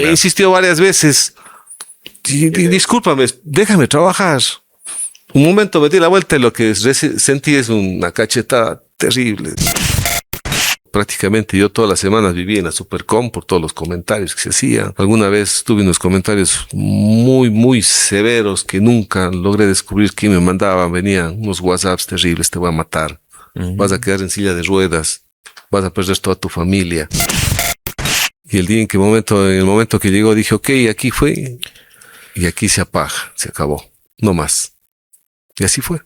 Me insistió varias veces. Y discúlpame, déjame trabajar. Un momento me di la vuelta y lo que sentí es una cachetada terrible. Prácticamente yo todas las semanas vivía en la Supercom por todos los comentarios que se hacían. Alguna vez tuve unos comentarios muy severos que nunca logré descubrir quién me mandaba. Venían unos WhatsApps terribles: te voy a matar, vas a quedar en silla de ruedas, vas a perder toda tu familia. Y el día en el momento que llegó, dije, ok, aquí fue, y aquí se apaga, se acabó, no más. Y así fue.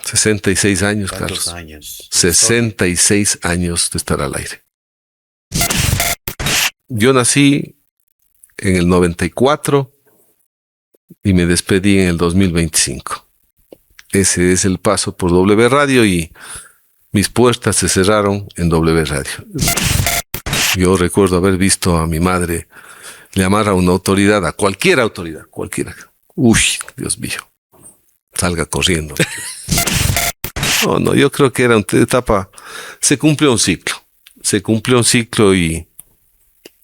66 años, Carlos. Años? 66 años de estar al aire. Yo nací en el 94 y me despedí en el 2025. Ese es el paso por W Radio y mis puertas se cerraron en W Radio. Yo recuerdo haber visto a mi madre llamar a una autoridad, a cualquier autoridad, cualquiera. Uy, Dios mío, salga corriendo. No, yo creo que era una etapa, se cumplió un ciclo y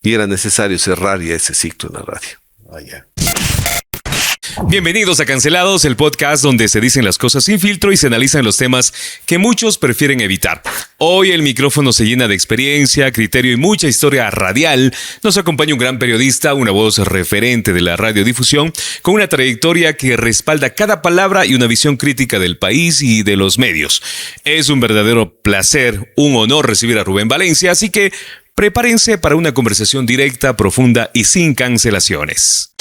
era necesario cerrar ya ese ciclo en la radio. Vaya. Bienvenidos a Cancelados, el podcast donde se dicen las cosas sin filtro y se analizan los temas que muchos prefieren evitar. Hoy el micrófono se llena de experiencia, criterio y mucha historia radial. Nos acompaña un gran periodista, una voz referente de la radiodifusión, con una trayectoria que respalda cada palabra y una visión crítica del país y de los medios. Es un verdadero placer, un honor recibir a Rubén Valencia, así que prepárense para una conversación directa, profunda y sin cancelaciones.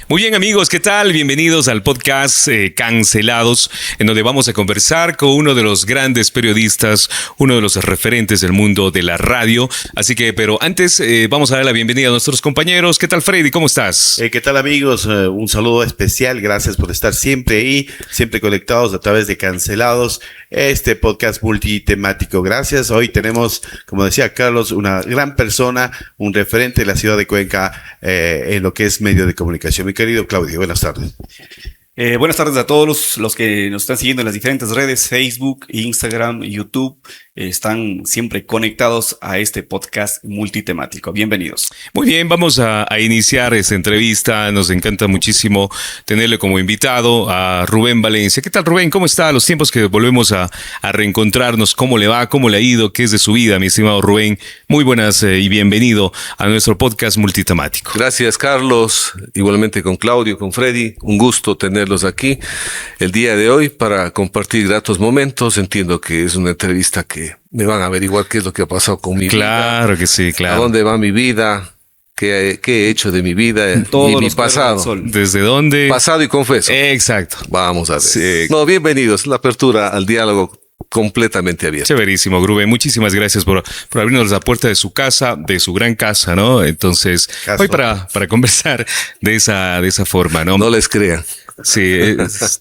Muy bien, amigos, ¿qué tal? Bienvenidos al podcast Cancelados, en donde vamos a conversar con uno de los grandes periodistas, uno de los referentes del mundo de la radio. Así que, pero antes vamos a dar la bienvenida a nuestros compañeros. ¿Qué tal, Freddy? ¿Cómo estás? ¿Qué tal, amigos? Un saludo especial. Gracias por estar siempre ahí, siempre conectados a través de Cancelados, este podcast multitemático. Gracias. Hoy tenemos, como decía Carlos, una gran persona, un referente de la ciudad de Cuenca en lo que es medio de comunicación. Mi querido Claudio, buenas tardes. Buenas tardes a todos los que nos están siguiendo en las diferentes redes, Facebook, Instagram, YouTube. Están siempre conectados a este podcast multitemático. Bienvenidos. Muy bien, vamos a iniciar esta entrevista. Nos encanta muchísimo tenerle como invitado a Rubén Valencia. ¿Qué tal, Rubén? ¿Cómo está? A los tiempos que volvemos a reencontrarnos. ¿Cómo le va? ¿Cómo le ha ido? ¿Qué es de su vida, mi estimado Rubén? Muy buenas y bienvenido a nuestro podcast multitemático. Gracias, Carlos. Igualmente con Claudio, con Freddy. Un gusto tenerlos aquí el día de hoy para compartir gratos momentos. Entiendo que es una entrevista que me van a averiguar qué es lo que ha pasado con mi vida. Claro que sí, claro. ¿A dónde va mi vida? ¿Qué he hecho de mi vida y mi pasado? ¿Desde dónde? Pasado y confeso. Exacto. Vamos a ver. Sí. No, bienvenidos. La apertura al diálogo completamente abierta. Chéverísimo, Rubén. Muchísimas gracias por abrirnos la puerta de su casa, de su gran casa, ¿no? Entonces, hoy para conversar de esa forma, ¿no? No les crean. Sí,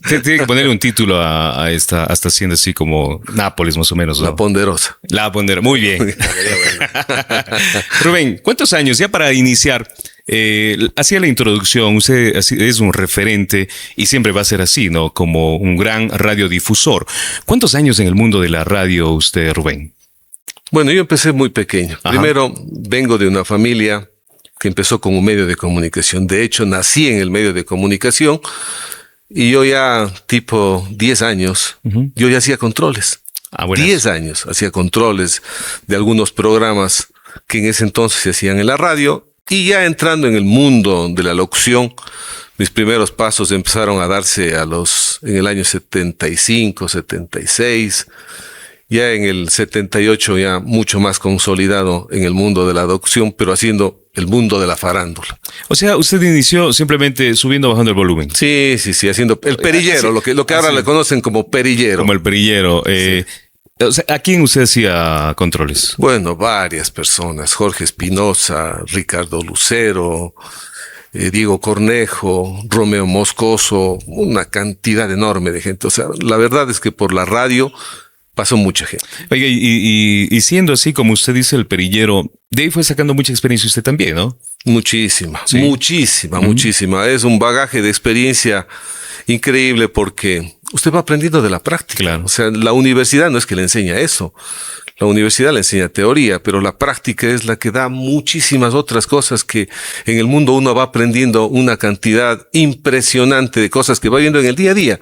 tiene que ponerle un título a esta, hasta siendo así como Nápoles, más o menos, ¿no? La Ponderosa. La Ponderosa, muy bien. Rubén, ¿cuántos años? Ya para iniciar, hacía la introducción, usted es un referente y siempre va a ser así, ¿no? Como un gran radiodifusor. ¿Cuántos años en el mundo de la radio usted, Rubén? Bueno, yo empecé muy pequeño. Ajá. Primero, vengo de una familia que empezó con un medio de comunicación. De hecho, nací en el medio de comunicación y yo ya tipo 10 años, yo ya hacía controles. 10 años hacía controles de algunos programas que en ese entonces se hacían en la radio, y ya entrando en el mundo de la locución, mis primeros pasos empezaron a darse en el año 75, 76, ya en el 78 ya mucho más consolidado en el mundo de la locución, pero haciendo el mundo de la farándula. O sea, usted inició simplemente subiendo, bajando el volumen. Sí, haciendo el perillero, lo que ahora le conocen como perillero. Como el perillero. O sea, ¿a quién usted hacía controles? Bueno, varias personas. Jorge Espinosa, Ricardo Lucero, Diego Cornejo, Romeo Moscoso, una cantidad enorme de gente. O sea, la verdad es que por la radio pasó mucha gente. Oiga, y siendo así como usted dice, el perillero, de ahí fue sacando mucha experiencia usted también, ¿no? Muchísima, Sí. muchísima. Es un bagaje de experiencia increíble porque usted va aprendiendo de la práctica. Claro. O sea, la universidad no es que le enseña eso. La universidad le enseña teoría, pero la práctica es la que da muchísimas otras cosas que en el mundo uno va aprendiendo una cantidad impresionante de cosas que va viendo en el día a día.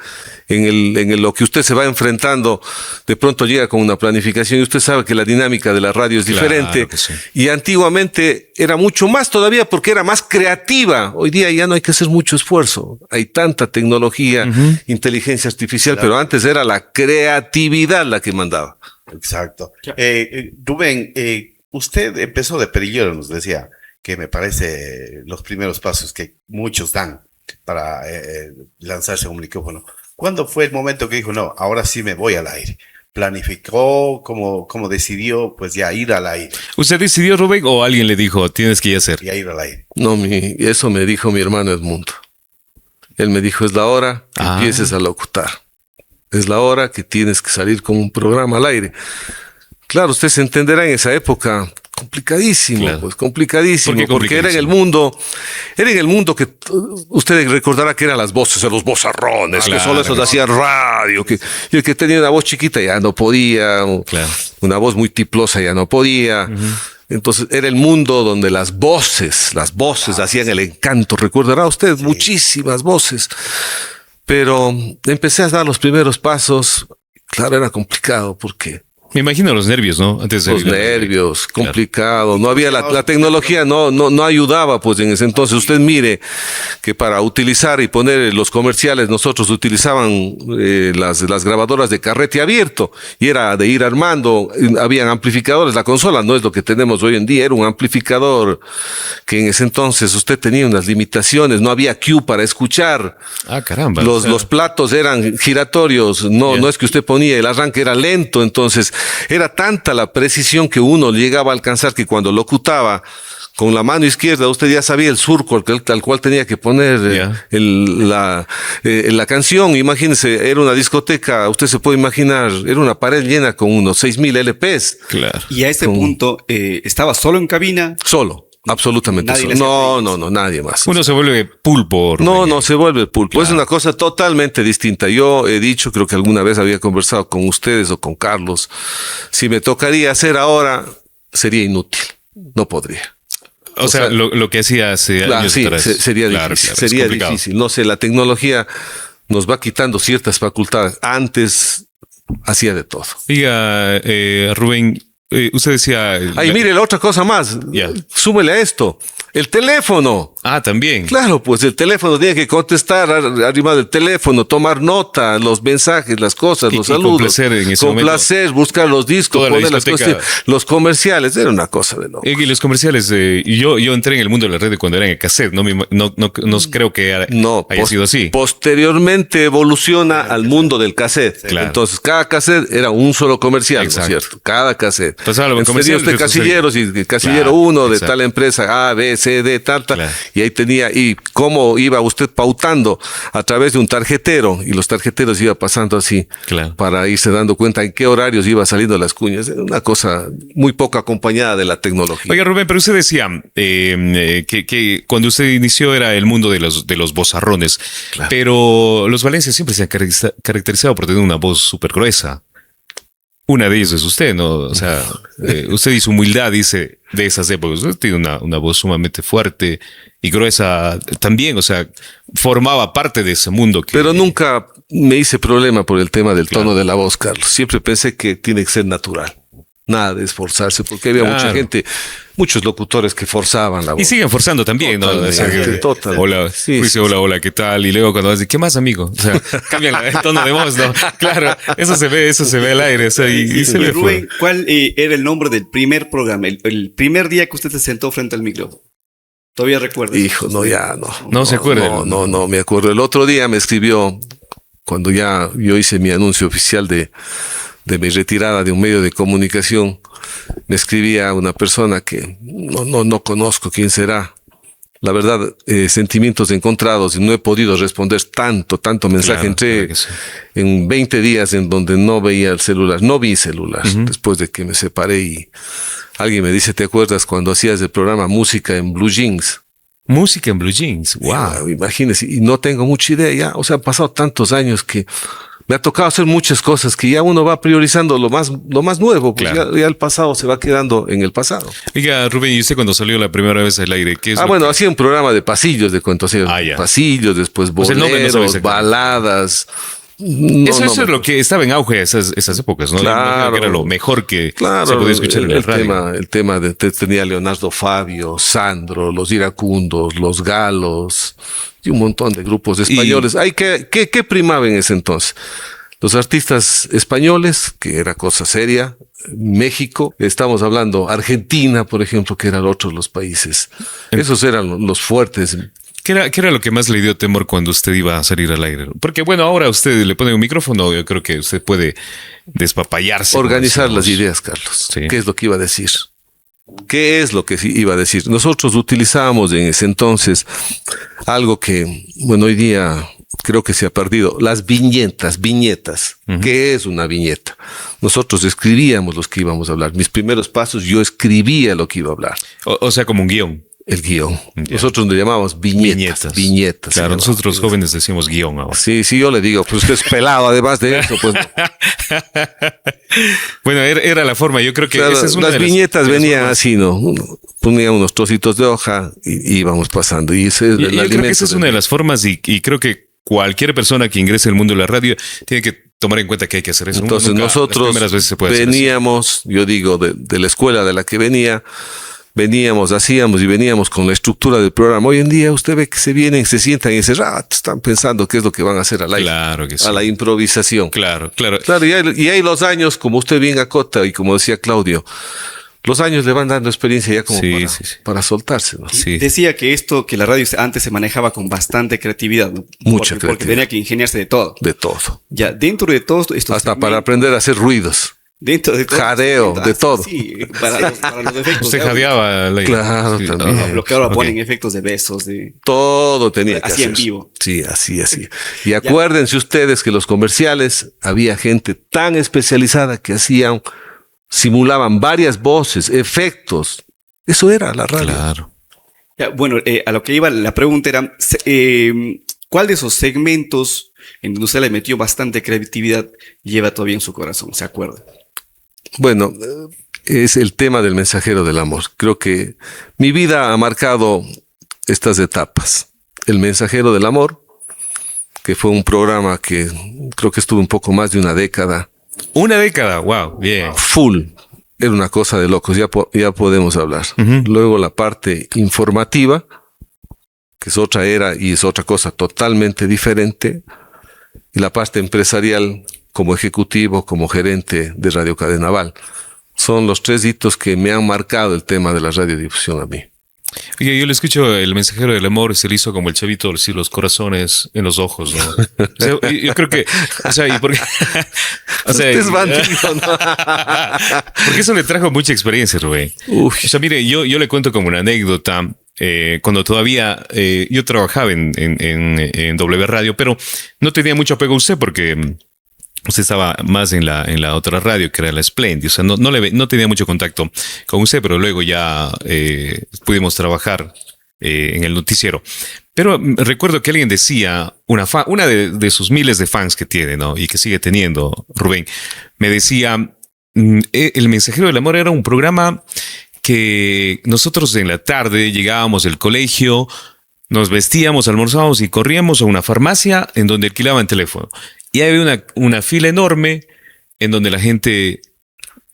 En lo que usted se va enfrentando, de pronto llega con una planificación y usted sabe que la dinámica de la radio es Claro diferente. que sí. Y antiguamente era mucho más todavía porque era más creativa. Hoy día ya no hay que hacer mucho esfuerzo. Hay tanta tecnología, inteligencia artificial, pero antes era la creatividad la que mandaba. Exacto. Rubén, usted empezó de perillero, nos decía, que me parece los primeros pasos que muchos dan para lanzarse a un micrófono. ¿Cuándo fue el momento que dijo, no, ahora sí me voy al aire? ¿Planificó? ¿Cómo decidió, pues ya ir al aire? ¿Usted decidió, Rubén, o alguien le dijo, tienes que ir a hacer? Ya ir al aire. No, eso me dijo mi hermano Edmundo. Él me dijo, es la hora que Ah. empieces a locutar. Es la hora que tienes que salir con un programa al aire. Claro, usted se entenderá en esa época complicadísimo, Claro. pues complicadísimo, ¿Por qué porque era en el mundo que usted recordará que eran las voces de los vozarrones, Claro, que solo esos claro. hacían radio, y el que tenía una voz chiquita ya no podía, Claro. una voz muy tiplosa ya no podía. Entonces era el mundo donde las voces hacían el encanto. Recordará usted muchísimas voces. Pero empecé a dar los primeros pasos. Claro, era complicado porque Me imagino los nervios, ¿no? Antes de los salir al aire. nervios, Claro. complicado. No había la tecnología, no ayudaba, pues en ese entonces. Usted mire que para utilizar y poner los comerciales, nosotros utilizaban las grabadoras de carrete abierto y era de ir armando. Habían amplificadores. La consola no es lo que tenemos hoy en día, era un amplificador que en ese entonces usted tenía unas limitaciones. No había cue para escuchar. Ah, caramba. Los platos eran giratorios, no es que usted ponía, el arranque era lento, entonces era tanta la precisión que uno llegaba a alcanzar que cuando locutaba con la mano izquierda usted ya sabía el surco al cual tenía que poner la canción. Imagínese, era una discoteca, usted se puede imaginar, era una pared llena con unos 6,000 LPs, Claro. Y a este punto, ¿estaba solo en cabina? solo, absolutamente Nadie solo. le hacía No, nadie más. Uno se vuelve pulpo. Rubén. No se vuelve pulpo. Es una cosa totalmente distinta. Yo he dicho, creo que alguna vez había conversado con ustedes o con Carlos, si me tocaría hacer ahora, sería inútil. No podría. O sea, lo que hacía hace Claro, años sí, atrás. sería Claro, difícil. claro, es Sería complicado. difícil. No sé, la tecnología nos va quitando ciertas facultades. Antes hacía de todo. Diga, Rubén, usted decía... Ay, mire, la otra cosa más. Ya. Súmele a esto. El teléfono. Ah, también. Claro, pues el teléfono tiene que contestar arriba del teléfono, tomar nota, los mensajes, las cosas, Y los saludos. complacer en ese Complacer, buscar los discos, Toda la poner las discoteca. cuestiones, los comerciales, era una cosa de loco. Y los comerciales, yo entré en el mundo de la red cuando era en el cassette, no creo que No, haya sido así. Posteriormente evoluciona al mundo del cassette. Claro. Entonces, cada cassette era un solo comercial, ¿no es Exacto. cierto? Cada cassette. Pasaba lo Entonces, comercial, tenía usted después casilleros y el casillero Claro, 1 de exacto. tal empresa, A, B, C, D, tal. Claro. Y ahí tenía, y cómo iba usted pautando a través de un tarjetero, y los tarjeteros iba pasando así, Claro. para irse dando cuenta en qué horarios iba saliendo las cuñas. Era una cosa muy poco acompañada de la tecnología. Oiga, Rubén, pero usted decía que cuando usted inició era el mundo de los vozarrones, Claro. pero los Valencias siempre se han caracterizado por tener una voz súper gruesa. Una de ellas es usted, ¿no? O sea, usted y su humildad dice de esas épocas. Usted tiene una voz sumamente fuerte y gruesa también, o sea, formaba parte de ese mundo. Pero nunca me hice problema por el tema del Claro. tono de la voz, Carlos. Siempre pensé que tiene que ser natural. Nada de esforzarse, porque había mucha Claro. gente, muchos locutores que forzaban la voz. Y siguen forzando también, ¿no? O sea, Totalmente, totalmente. Hola, Sí, dice sí, hola, ¿qué tal? Y luego cuando vas, ¿qué más, amigo? O sea, cambian el tono de voz, ¿no? Claro, eso se ve al aire, o sea, y se ve Rubén, fuera. ¿cuál era el nombre del primer programa? El primer día que usted se sentó frente al micrófono. ¿Todavía recuerdas? Hijo, no, ya no. No se acuerda. No, me acuerdo. El otro día me escribió, cuando ya yo hice mi anuncio oficial de mi retirada de un medio de comunicación, me escribía una persona que no conozco quién será. la verdad, sentimientos encontrados y no he podido responder tanto mensaje. Claro, Entré claro que sí. en 20 días en donde no veía el celular, no vi celular después de que me separé y alguien me dice, ¿te acuerdas cuando hacías el programa Música en Blue Jeans? Música en Blue Jeans. Wow. Imagínese, y no tengo mucha idea ya, o sea, han pasado tantos años que me ha tocado hacer muchas cosas que ya uno va priorizando lo más nuevo, pues Claro. ya el pasado se va quedando en el pasado. Oiga, Rubén, ¿y usted cuando salió la primera vez al aire? ¿Qué es lo Bueno, que- hacía un programa de pasillos, de cuento, hacía ya. pasillos, después Pues el nombre no sabe boleros, exactamente. baladas. No, eso no es me- lo que estaba en auge esas épocas, ¿no? Yo imagino Claro. que era lo mejor que Claro, se podía escuchar en la radio. el tema tenía Leonardo Fabio, Sandro, los Iracundos, los Galos y un montón de grupos españoles. ¿Qué primaba en ese entonces? Los artistas españoles, que era cosa seria, México, estamos hablando Argentina, por ejemplo, que eran otros los países. Esos eran los fuertes. ¿Qué era lo que más le dio temor cuando usted iba a salir al aire? Porque bueno, ahora usted le pone un micrófono, yo creo que usted puede despapallarse. Organizar como las decimos. ideas, Carlos. Sí. ¿Qué es lo que iba a decir? ¿Qué es lo que sí iba a decir? Nosotros utilizábamos en ese entonces algo que, bueno, hoy día creo que se ha perdido, las viñetas. ¿Qué es una viñeta? Nosotros escribíamos los que íbamos a hablar. Mis primeros pasos, yo escribía lo que iba a hablar. O sea, como un guión. El guión. Ya. Nosotros le llamamos viñetas. Claro, se llamaba. nosotros jóvenes decimos guión ahora. Sí, yo le digo, pues usted es pelado, además de eso, pues. Bueno, era la forma. Yo creo que Claro, esa es una las de viñetas de las venían formas. así, ¿no? Uno ponía unos trocitos de hoja y íbamos pasando. Y ese es Yo el creo que alimento. esa es una de las formas y creo que cualquier persona que ingrese al mundo de la radio tiene que tomar en cuenta que hay que hacer eso. Uno Entonces nunca, las nosotros primeras veces se puede hacer eso. veníamos, yo digo, de la escuela de la que hacíamos y veníamos con la estructura del programa. Hoy en día usted ve que se vienen, se sientan y ese rato están pensando qué es lo que van a hacer al aire. Claro que sí. A la improvisación. Claro. Claro, y hay los años, como usted bien acota y como decía Claudio, los años le van dando experiencia ya como Sí. para soltarse, ¿no? Sí. Decía que la radio antes se manejaba con bastante creatividad, ¿no? Mucha Porque creatividad. tenía que ingeniarse de todo. De todo. Ya, dentro de todos estos Hasta para segmentos, aprender a hacer ruidos. dentro de todo, jadeo, de todo. Sí, para los efectos. Usted de audio. jadeaba al aire. Claro, también. Lo que ahora Ok. ponen efectos de besos, de Todo tenía que así hacer. en vivo. Sí, así. Y acuérdense ustedes que los comerciales había gente tan especializada que simulaban varias voces, efectos. Eso era la radio. Claro. Ya, bueno, a lo que iba la pregunta era, ¿cuál de esos segmentos en donde usted le metió bastante creatividad lleva todavía en su corazón? ¿Se acuerda? Bueno, es el tema del mensajero del amor. Creo que mi vida ha marcado estas etapas. El mensajero del amor, que fue un programa que creo que estuvo un poco más de una década. Una década, wow, bien. Full. Era una cosa de locos, ya podemos hablar. Luego la parte informativa, que es otra era y es otra cosa totalmente diferente. Y la parte empresarial, como ejecutivo, como gerente de Radio Cadena Val. Son los 3 hitos que me han marcado el tema de la radiodifusión a mí. Oye, yo le escucho el mensajero del amor, se le hizo como el chavito, decir los corazones en los ojos, ¿no? O sea, yo creo que, o sea, ¿y por qué? O sea, Usted es bandido, ¿no? porque eso le trajo mucha experiencia, Rubén. Uf. O sea, mire, yo le cuento como una anécdota. Cuando todavía yo trabajaba en W Radio, pero no tenía mucho apego a usted porque usted estaba más en la otra radio, que era la Splendid. O sea, no tenía mucho contacto con usted, pero luego ya pudimos trabajar en el noticiero. Pero recuerdo que alguien decía, una de sus miles de fans que tiene, ¿no? Y que sigue teniendo, Rubén, me decía, El Mensajero del Amor era un programa que nosotros en la tarde llegábamos del colegio, nos vestíamos, almorzábamos y corríamos a una farmacia en donde alquilaban teléfono. Y había una fila enorme en donde la gente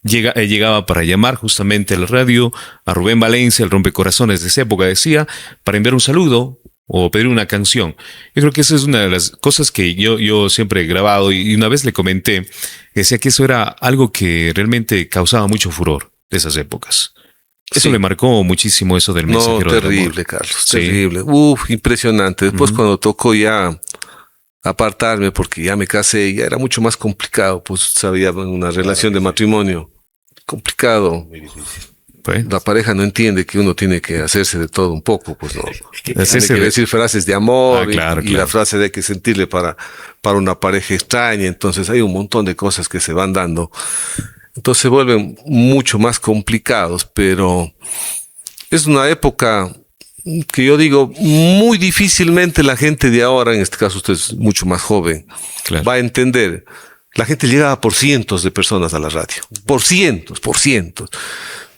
llegaba para llamar justamente a la radio, a Rubén Valencia, el rompecorazones de esa época, decía, para enviar un saludo o pedir una canción. Yo creo que esa es una de las cosas que yo siempre he grabado y una vez le comenté, decía que eso era algo que realmente causaba mucho furor de esas épocas. Eso Sí. le marcó muchísimo eso del mensajero del amor. Terrible, Carlos, Sí. terrible. Impresionante. Después cuando tocó ya apartarme porque ya me casé, ya era mucho más complicado, pues sabía, una relación de matrimonio complicado. Pues. La pareja no entiende que uno tiene que hacerse de todo un poco, pues no. Tiene Hacerse que de- decir frases de amor claro, y claro. la frase de que sentirle para una pareja extraña. Entonces hay un montón de cosas que se van dando. Entonces se vuelven mucho más complicados, pero es una época que yo digo, muy difícilmente la gente de ahora, en este caso usted es mucho más joven, Claro. va a entender. La gente llegaba por cientos de personas a la radio, por cientos.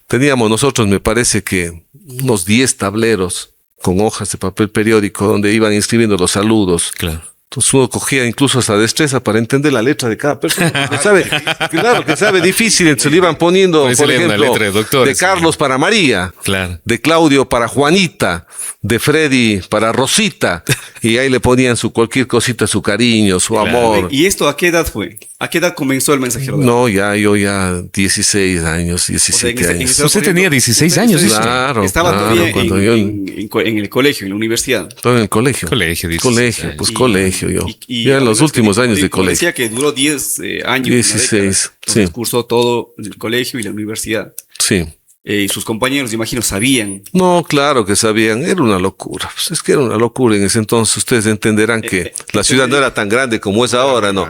Teníamos nosotros, me parece que unos 10 tableros con hojas de papel periódico donde iban inscribiendo los saludos. Claro. Entonces uno cogía incluso esa destreza para entender la letra de cada persona. Que sabe, claro, que sabe difícil, entonces le iban poniendo, Puede por ser una ejemplo, letra de doctor, de sí. Carlos para María, Claro. de Claudio para Juanita, de Freddy para Rosita, y ahí le ponían su cualquier cosita, su cariño, su amor. ¿Y esto a qué edad fue? ¿A qué edad comenzó el mensajero? No, yo ya 16 años, O sea, 17 en años. ese- Usted por tenía ejemplo, 16 años, dice. Claro, Estaba claro, todavía cuando en el colegio, en la universidad. Estaba en el colegio. Colegio, dice. Colegio, pues Y- colegio yo. y Ya en los me últimos años de como colegio. Decía que duró 10 años. 16, una década. Entonces sí. cursó todo el colegio y la universidad. Sí. Y sus compañeros, imagino, sabían. No, claro que sabían, era una locura. Pues es que era una locura en ese entonces. Ustedes entenderán que la ciudad no era tan grande como es ahora, ¿no?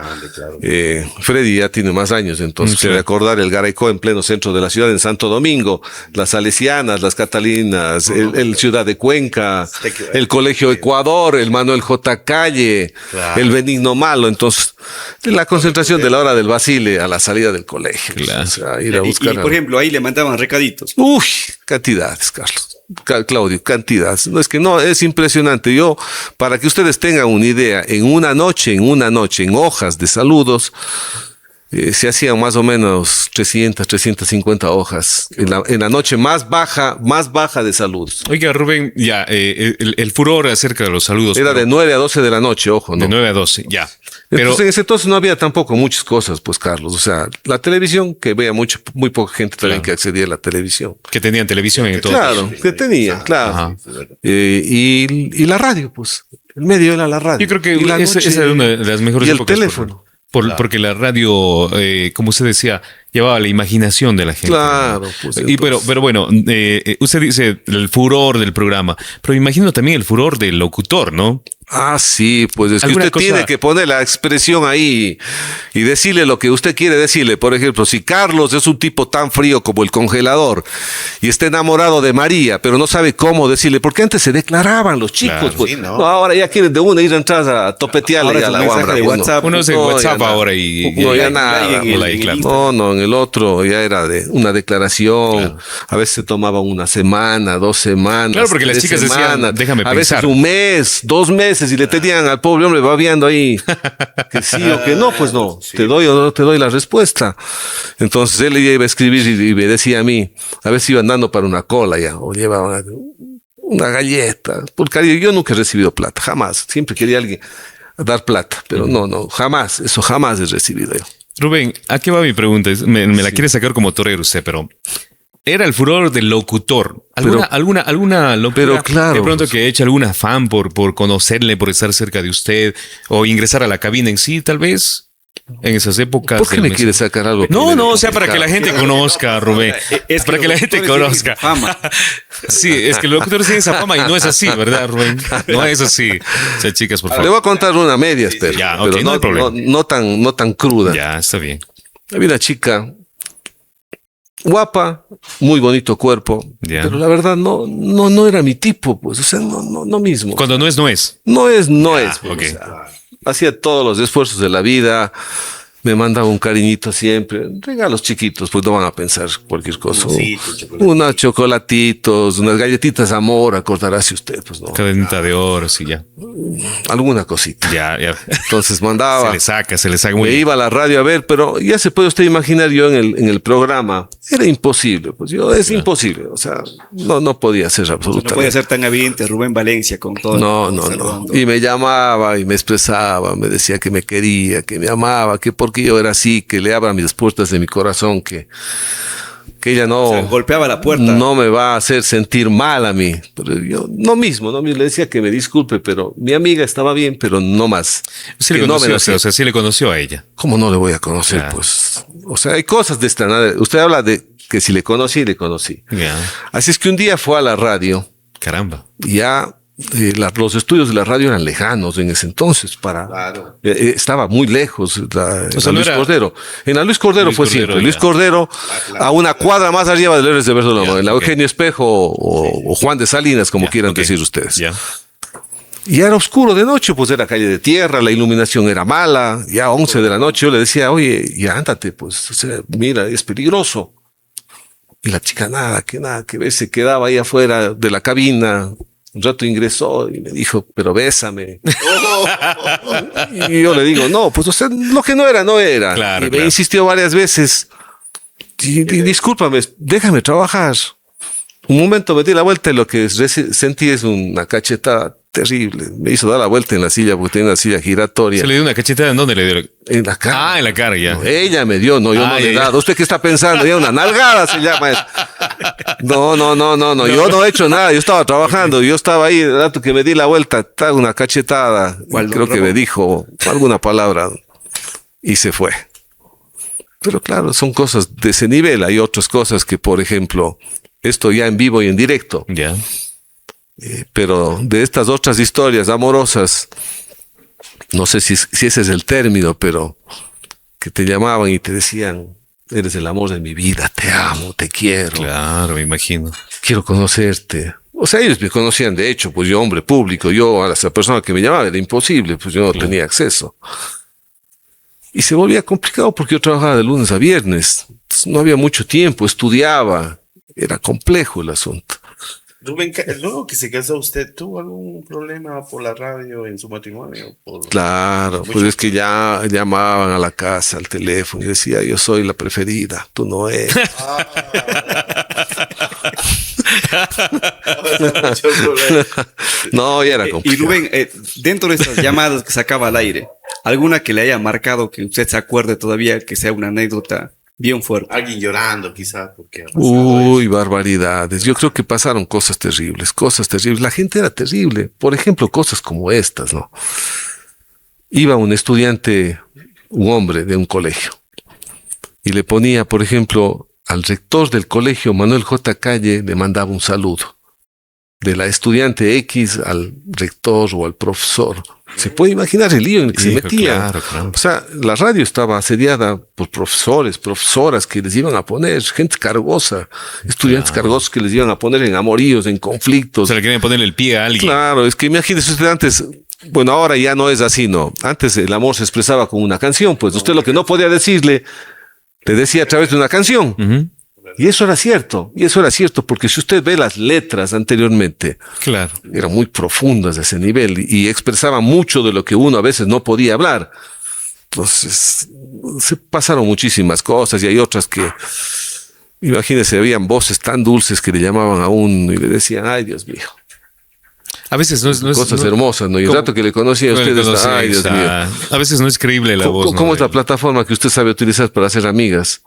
Freddy ya tiene más años, entonces se debe acordar el Garaicó en pleno centro de la ciudad, en Santo Domingo, las Salesianas, las Catalinas, el Ciudad de Cuenca, el Colegio Ecuador, el Manuel J. Calle, el Benigno Malo. Entonces, la concentración de la hora del Basile a la salida del colegio. Claro. O sea, ir a Y, buscar. por ejemplo, ahí le mandaban recaditos. Uy, cantidades, Carlos. Claudio, cantidades. No, es que no, es impresionante. Yo, para que ustedes tengan una idea, en una noche, en hojas de saludos, se hacían más o menos 300, 350 hojas en la noche más baja de saludos. Oiga, Rubén, ya, el furor acerca de los saludos. Era pero de 9 a 12 de la noche, ojo, ¿no? de 9 a 12, ya. Pero Entonces, en ese entonces no había tampoco muchas cosas, pues, Carlos. O sea, la televisión, que veía muy poca gente también Claro. que accedía a la televisión. que tenían televisión en todo. Claro, que tenía, claro. Ajá. Y la radio, pues. El medio era la radio. Yo creo que Y la esa noche- era una de las mejores y el épocas. teléfono. Porque la radio, como usted decía, llevaba la imaginación de la gente. Claro, pues, Y pero bueno, usted dice el furor del programa, pero me imagino también el furor del locutor, ¿no? Ah, sí, pues es que ¿Alguna usted cosa? tiene que poner la expresión ahí y decirle lo que usted quiere decirle. Por ejemplo, si Carlos es un tipo tan frío como el congelador y está enamorado de María, pero no sabe cómo decirle, porque antes se declaraban los chicos, Claro, pues. sí, ¿no? No, ahora ya quieren de una ir a entrar a topetearle Ahora a es la un mensaje guambra, de pues, no. WhatsApp. Uno es en No, ya WhatsApp nada. ahora y No, ya y nada. en el- Hola, y en el claro. Instagram. No, en el otro ya era de una declaración. Claro. A veces se tomaba una semana, 2 semanas. Claro, porque las 3 chicas decían, semanas, déjame a veces pensar. un mes, 2 meses y le tenían al pobre hombre babeando ahí que sí o que no, pues no, te doy o no te doy la respuesta. Entonces él iba a escribir y me decía a mí, a veces iban dando para una cola ya, o llevaba una galleta. Porque yo nunca he recibido plata, jamás. Siempre quería alguien dar plata, pero no, jamás, eso jamás he recibido yo. Rubén, ¿a qué va mi pregunta? Me la quiere sacar como torero usted, pero era el furor del locutor. ¿Alguna locura? pero claro, de pronto pues. que eche algún afán por conocerle, por estar cerca de usted, o ingresar a la cabina en sí, tal vez, en esas épocas. ¿Por qué del me mes- quiere sacar algo? No, o sea, para que la gente conozca, Rubén. Es Para que la gente locutores tienen conozca. fama. Sí, es que los locutores tienen esa fama y no es así, ¿verdad, Rubén? No es así. O sea, chicas, por Le favor. voy a contar una media, pero, Ya, ok, pero no hay problema. no tan cruda. Ya, está bien. Había una chica guapa, muy bonito cuerpo, Ya. pero la verdad no era mi tipo, pues, o sea, no mismo. Cuando no es, no es. No es, pues, ok. o sea, hacía todos los esfuerzos de la vida, me mandaba un cariñito siempre, regalos chiquitos, pues no van a pensar cualquier cosa. Unos chocolatitos, unas galletitas amor, acordarse usted, pues no, Cadenita de oro, sí, ya. alguna cosita. Ya. Entonces mandaba. Se le saca muy Me bien. iba a la radio a ver, pero ya se puede usted imaginar yo en el programa. Era imposible, pues es imposible. O sea, no podía hacer No absolutamente. puede ser tan evidente Rubén Valencia con todo. No. saludando. Y me llamaba y me expresaba, me decía que me quería, que me amaba, que porque yo era así, que le abra mis puertas de mi corazón, que que ella no, O sea, golpeaba la puerta. no me va a hacer sentir mal a mí. Pero yo no mismo le decía que me disculpe, pero mi amiga estaba bien, pero no más. Sí le Que no me conoció, lo o sea, hacía. sí le conoció a ella. ¿Cómo no le voy a conocer? Claro. Pues, o sea, hay cosas de esta nada. Usted habla de que si le conocí. Ya. Así es que un día fue a la radio Caramba. y ya los estudios de la radio eran lejanos en ese entonces. Claro. Estaba muy lejos la O sea, no Luis era- Cordero. En la Luis Cordero Luis fue Cordero, siempre. ya. Luis Cordero claro. a una cuadra más arriba del Héroes de Barcelona. Ya, En la ok. Eugenio Espejo o Juan de Salinas, como Ya, quieran ok. decir ustedes. Ya. Y era oscuro de noche, pues era calle de tierra, la iluminación era mala, ya 11 de la noche yo le decía, oye, ya ándate, pues, o sea, mira, es peligroso. Y la chica nada, que ver, se quedaba ahí afuera de la cabina, un rato ingresó y me dijo, pero bésame. Y yo le digo, no, pues, o sea, lo que no era, no era. Claro, Y me claro. insistió varias veces, y discúlpame, déjame trabajar. Un momento me di la vuelta y lo que sentí es una cachetada terrible. Me hizo dar la vuelta en la silla porque tenía una silla giratoria. ¿Se le dio una cachetada? ¿En dónde le dio? En la cara. Ah, en la cara, ya. No, ella me dio, no, yo no le he ya. dado. ¿Usted qué está pensando? Ya una nalgada se llama eso. No, yo no he hecho nada. Yo estaba trabajando, yo estaba ahí, el rato que me di la vuelta, una cachetada. ¿Cuál, Creo que Ramón? me dijo alguna palabra y se fue. Pero claro, son cosas de ese nivel. Hay otras cosas que, por ejemplo, esto ya en vivo y en directo. Ya. Pero de estas otras historias amorosas, no sé si ese es el término, pero que te llamaban y te decían, eres el amor de mi vida, te amo, te quiero, Claro, me imagino. quiero conocerte. O sea, ellos me conocían, de hecho, pues yo, hombre público, yo a esa persona que me llamaba era imposible, pues yo no tenía acceso. Y se volvía complicado porque yo trabajaba de lunes a viernes, entonces no había mucho tiempo, estudiaba, era complejo el asunto. Rubén, luego que se casó usted, ¿tuvo algún problema por la radio en su matrimonio? Claro, pues es que ya llamaban a la casa, al teléfono y decía, yo soy la preferida, tú no eres. No, ya era Y complicado. Rubén, dentro de estas llamadas que sacaba al aire, ¿alguna que le haya marcado que usted se acuerde todavía que sea una anécdota bien fuerte? Alguien llorando, quizá, porque ha pasado Uy, barbaridades. Yo creo que pasaron cosas terribles, cosas terribles. La gente era terrible. Por ejemplo, cosas como estas, ¿no? Iba un estudiante, un hombre de un colegio, y le ponía, por ejemplo, al rector del colegio, Manuel J. Calle, le mandaba un saludo. De la estudiante X al rector o al profesor. Se puede imaginar el lío en el que se Hijo, metía. claro, claro. O sea, la radio estaba asediada por profesores, profesoras que les iban a poner, gente cargosa, estudiantes cargosos que les iban a poner en amoríos, en O conflictos. sea, le querían ponerle el pie a alguien. Claro, es que imagínese usted antes, bueno, ahora ya no es así, ¿no? Antes el amor se expresaba con una canción, pues usted lo que no podía decirle, le decía a través de una canción. Ujú. Y eso era cierto, porque si usted ve las letras anteriormente, Claro. eran muy profundas de ese nivel y expresaban mucho de lo que uno a veces no podía hablar. Entonces, se pasaron muchísimas cosas y hay otras que, imagínese, habían voces tan dulces que le llamaban a uno y le decían, ay, Dios mío, A veces no es... cosas no- hermosas, ¿no? Y el ¿Cómo? rato que le conocía a no le ustedes, conoces, ay, Dios mío. A veces no es creíble la voz. ¿no? ¿Cómo es la plataforma que usted sabe utilizar para hacer amigas?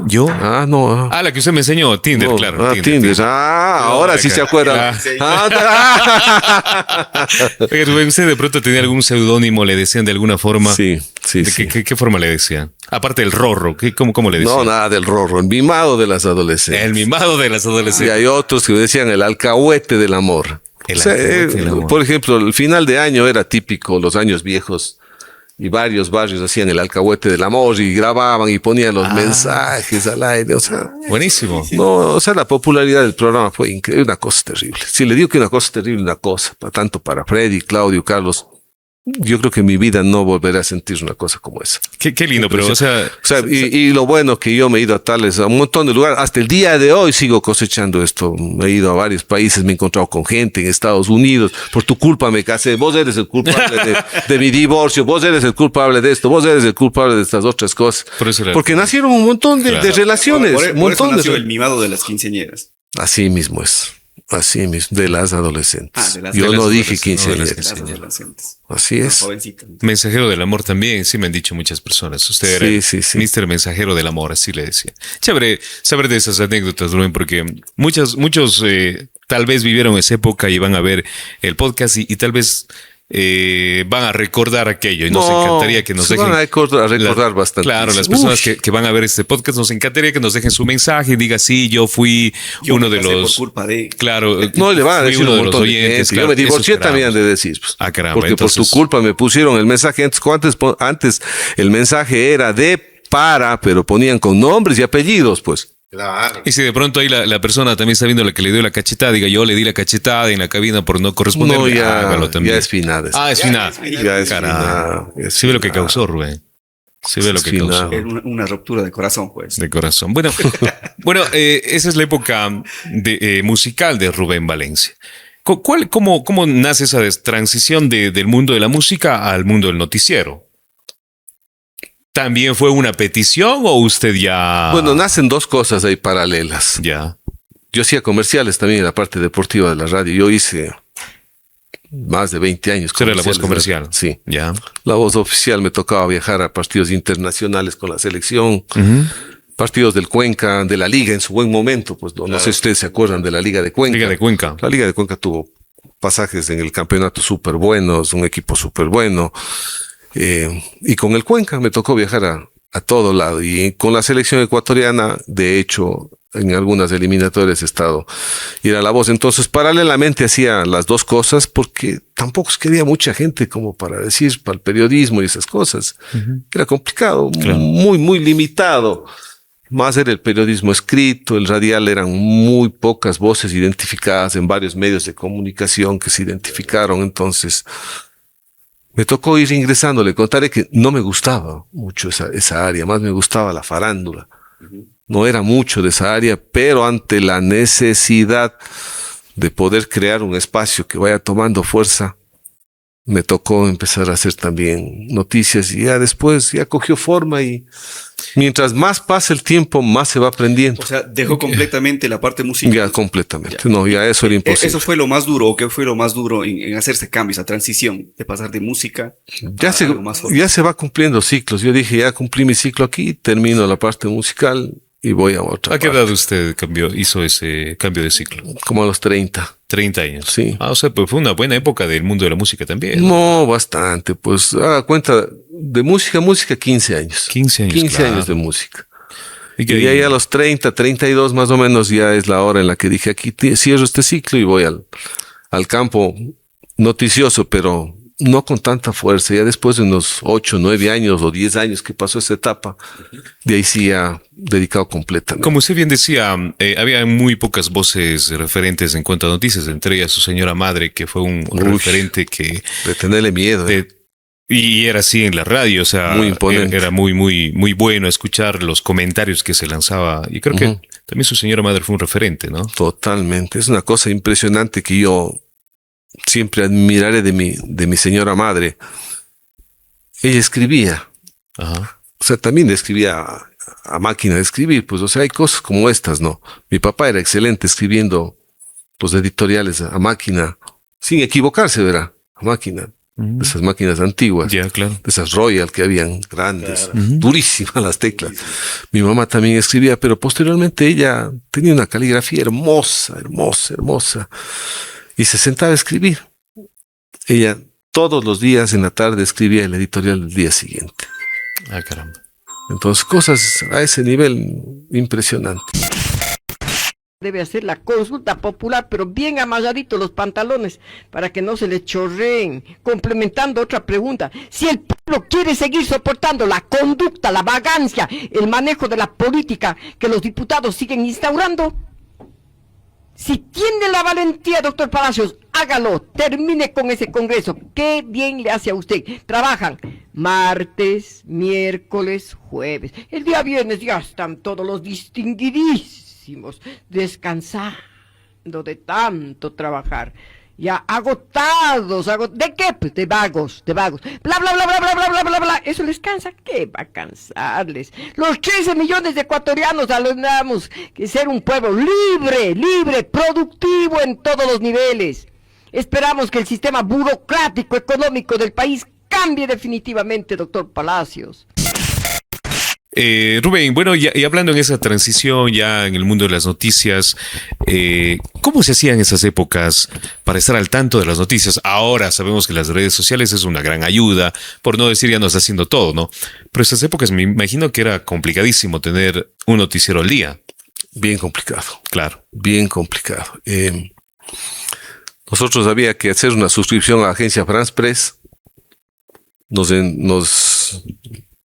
¿Yo? Ah, no. Ah, la que usted me enseñó, Tinder, No, claro. Tinder. Ah, ahora sí se acuerda. Ah. Ah, Oiga, Rubén, ¿usted de pronto tenía algún seudónimo? ¿Le decían de alguna forma? sí, sí, ¿De sí. qué forma le decían? Aparte del rorro, ¿cómo le decían? No, nada del rorro, el mimado de las adolescentes. El mimado de las Y adolescentes. hay otros que decían el alcahuete del amor. El O sea, alcahuete del amor. Por ejemplo, el final de año era típico, los años viejos, y varios barrios hacían el alcahuete del amor y grababan y ponían los mensajes al aire. O sea, Buenísimo. no, o sea, la popularidad del programa fue increíble, una cosa terrible. Si le digo que una cosa terrible, una cosa, tanto para Freddy, Claudio, Carlos, yo creo que en mi vida no volveré a sentir una cosa como esa. Qué lindo, pero, o sea, O sea, y lo bueno que yo me he ido a un montón de lugares, hasta el día de hoy sigo cosechando esto. Me he ido a varios países, me he encontrado con gente en Estados Unidos. Por tu culpa me casé, vos eres el culpable de mi divorcio, vos eres el culpable de esto, vos eres el culpable de estas otras cosas. Por eso era- Porque nacieron un montón de Claro. relaciones, Por un montón eso nació de... el mimado de las quinceañeras. Así mismo es. Así mismo, de las adolescentes. De las Yo no dije adolescentes, no, de las quinceañeras. adolescentes. Así es. Jovencita. Mensajero del amor también, sí me han dicho muchas personas. Usted era Sí, el sí, sí. Mr. Mensajero del amor, así le decía. Chévere saber de esas anécdotas, Rubén, porque muchos tal vez vivieron esa época y van a ver el podcast y tal vez van a recordar aquello y nos encantaría que nos se dejen... van a recordar bastante. Claro, las personas que van a ver este podcast, nos encantaría que nos dejen su mensaje y diga, sí, yo fui Yo uno me de casé los... por culpa de... Claro, No, le van a fui decir uno un de los montón de oyentes. gente. Claro, Yo me eso divorcié esperamos. también de decir. Pues. Ah, caramba, Porque entonces- por tu culpa me pusieron el mensaje. Antes el mensaje era pero ponían con nombres y apellidos, pues. Claro. Y si de pronto ahí la persona también está viendo la que le dio la cachetada, diga yo le di la cachetada en la cabina por no corresponder. No, Hágalo también. ya es finada. Ah, es final. Ya es Caramba. finada. Ya es Sí ve lo que finada. causó, Rubén. Sí ve lo Es que final. causó. Era una ruptura de corazón, pues. De corazón. Bueno, esa es la época musical de Rubén Valencia. ¿Cómo nace esa transición del mundo de la música al mundo del noticiero? ¿También fue una petición o usted ya...? Bueno, nacen dos cosas ahí paralelas. Ya. Yo hacía comerciales también en la parte deportiva de la radio. Yo hice más de 20 años. Usted era la voz comerciales. comercial. Sí. Ya. La voz oficial, me tocaba viajar a partidos internacionales con la selección, partidos del Cuenca, de la Liga en su buen momento. Pues no sé si ustedes se acuerdan de la Liga de Cuenca. Liga de Cuenca. La Liga de Cuenca tuvo pasajes en el campeonato súper buenos, un equipo súper bueno. Y con el Cuenca me tocó viajar a todo lado. Y con la selección ecuatoriana, de hecho, en algunas eliminatorias he estado y era la voz. Entonces, paralelamente hacía las dos cosas porque tampoco quería mucha gente como para decir, para el periodismo y esas cosas. Era complicado, Claro. muy limitado. Más era el periodismo escrito, el radial eran muy pocas voces identificadas en varios medios de comunicación que se identificaron. Entonces, me tocó ir ingresando. Le contaré que no me gustaba mucho esa área, más me gustaba la farándula. No era mucho de esa área, pero ante la necesidad de poder crear un espacio que vaya tomando fuerza, me tocó empezar a hacer también noticias y ya después ya cogió forma y mientras más pasa el tiempo, más se va aprendiendo. O sea, dejó completamente la parte musical. Ya completamente. No, ya eso era imposible. ¿Eso fue lo más duro o qué fue lo más duro en hacer ese cambio, esa transición de pasar de música Ya a algo más formal? ya se va cumpliendo ciclos. Yo dije, ya cumplí mi ciclo aquí, termino la parte musical y voy a otra ¿A qué parte. edad usted hizo ese cambio de ciclo? Como a los 30. 30 años. Sí. Ah, o sea, pues fue una buena época del mundo de la música también. No, bastante. Pues haga cuenta, de música, 15 años. 15 años, 15 claro. años de música. Y Y que de ahí a los 30, 32 más o menos ya es la hora en la que dije aquí cierro este ciclo y voy al campo noticioso, pero no con tanta fuerza. Ya después de unos 8, 9 años o 10 años que pasó esa etapa, de ahí sí ya dedicado completamente. como usted bien decía, había muy pocas voces referentes en cuanto a noticias, entre ellas su señora madre, que fue un Uy. referente que... De tenerle miedo. Y era así en la radio, o sea, Muy imponente. era muy bueno escuchar los comentarios que se lanzaba. Y creo que también su señora madre fue un referente, ¿no? Totalmente. Es una cosa impresionante que yo siempre admiraré de mi señora madre. Ella escribía. Ajá. O sea, también escribía a máquina de escribir. Pues, o sea, hay cosas como estas, ¿no? Mi papá era excelente escribiendo los editoriales a máquina, sin equivocarse, ¿verdad? A máquina. De esas máquinas antiguas. Ya, claro. De esas Royal que habían grandes, durísimas las teclas. Mi mamá también escribía, pero posteriormente ella tenía una caligrafía hermosa. Y se sentaba a escribir. Ella todos los días en la tarde escribía el editorial del día siguiente. Ah, caramba. Entonces, cosas a ese nivel impresionante. Debe hacer la consulta popular, pero bien amarraditos los pantalones para que no se le chorreen. Complementando otra pregunta, si el pueblo quiere seguir soportando la conducta, la vagancia, el manejo de la política que los diputados siguen instaurando, si tiene la valentía, doctor Palacios, hágalo, termine con ese congreso. Qué bien le hace a usted. Trabajan martes, miércoles, jueves. El día viernes ya están todos los distinguidísimos descansando de tanto trabajar. Ya agotados, ¿de qué? Pues de vagos, bla, bla, bla, bla, bla, bla, bla, bla, bla. ¿Eso les cansa? ¿Qué va a cansarles? Los 13 millones de ecuatorianos anhelamos que ser un pueblo libre, productivo en todos los niveles. Esperamos que el sistema burocrático económico del país cambie definitivamente, doctor Palacios. Rubén, bueno, y hablando en esa transición ya en el mundo de las noticias, ¿cómo se hacían esas épocas para estar al tanto de las noticias? Ahora sabemos que las redes sociales es una gran ayuda, por no decir ya nos está haciendo todo, ¿no? Pero esas épocas me imagino que era complicadísimo tener un noticiero al día. Bien complicado. Claro. Bien complicado. Nosotros había que hacer una suscripción a la agencia France Press. Nos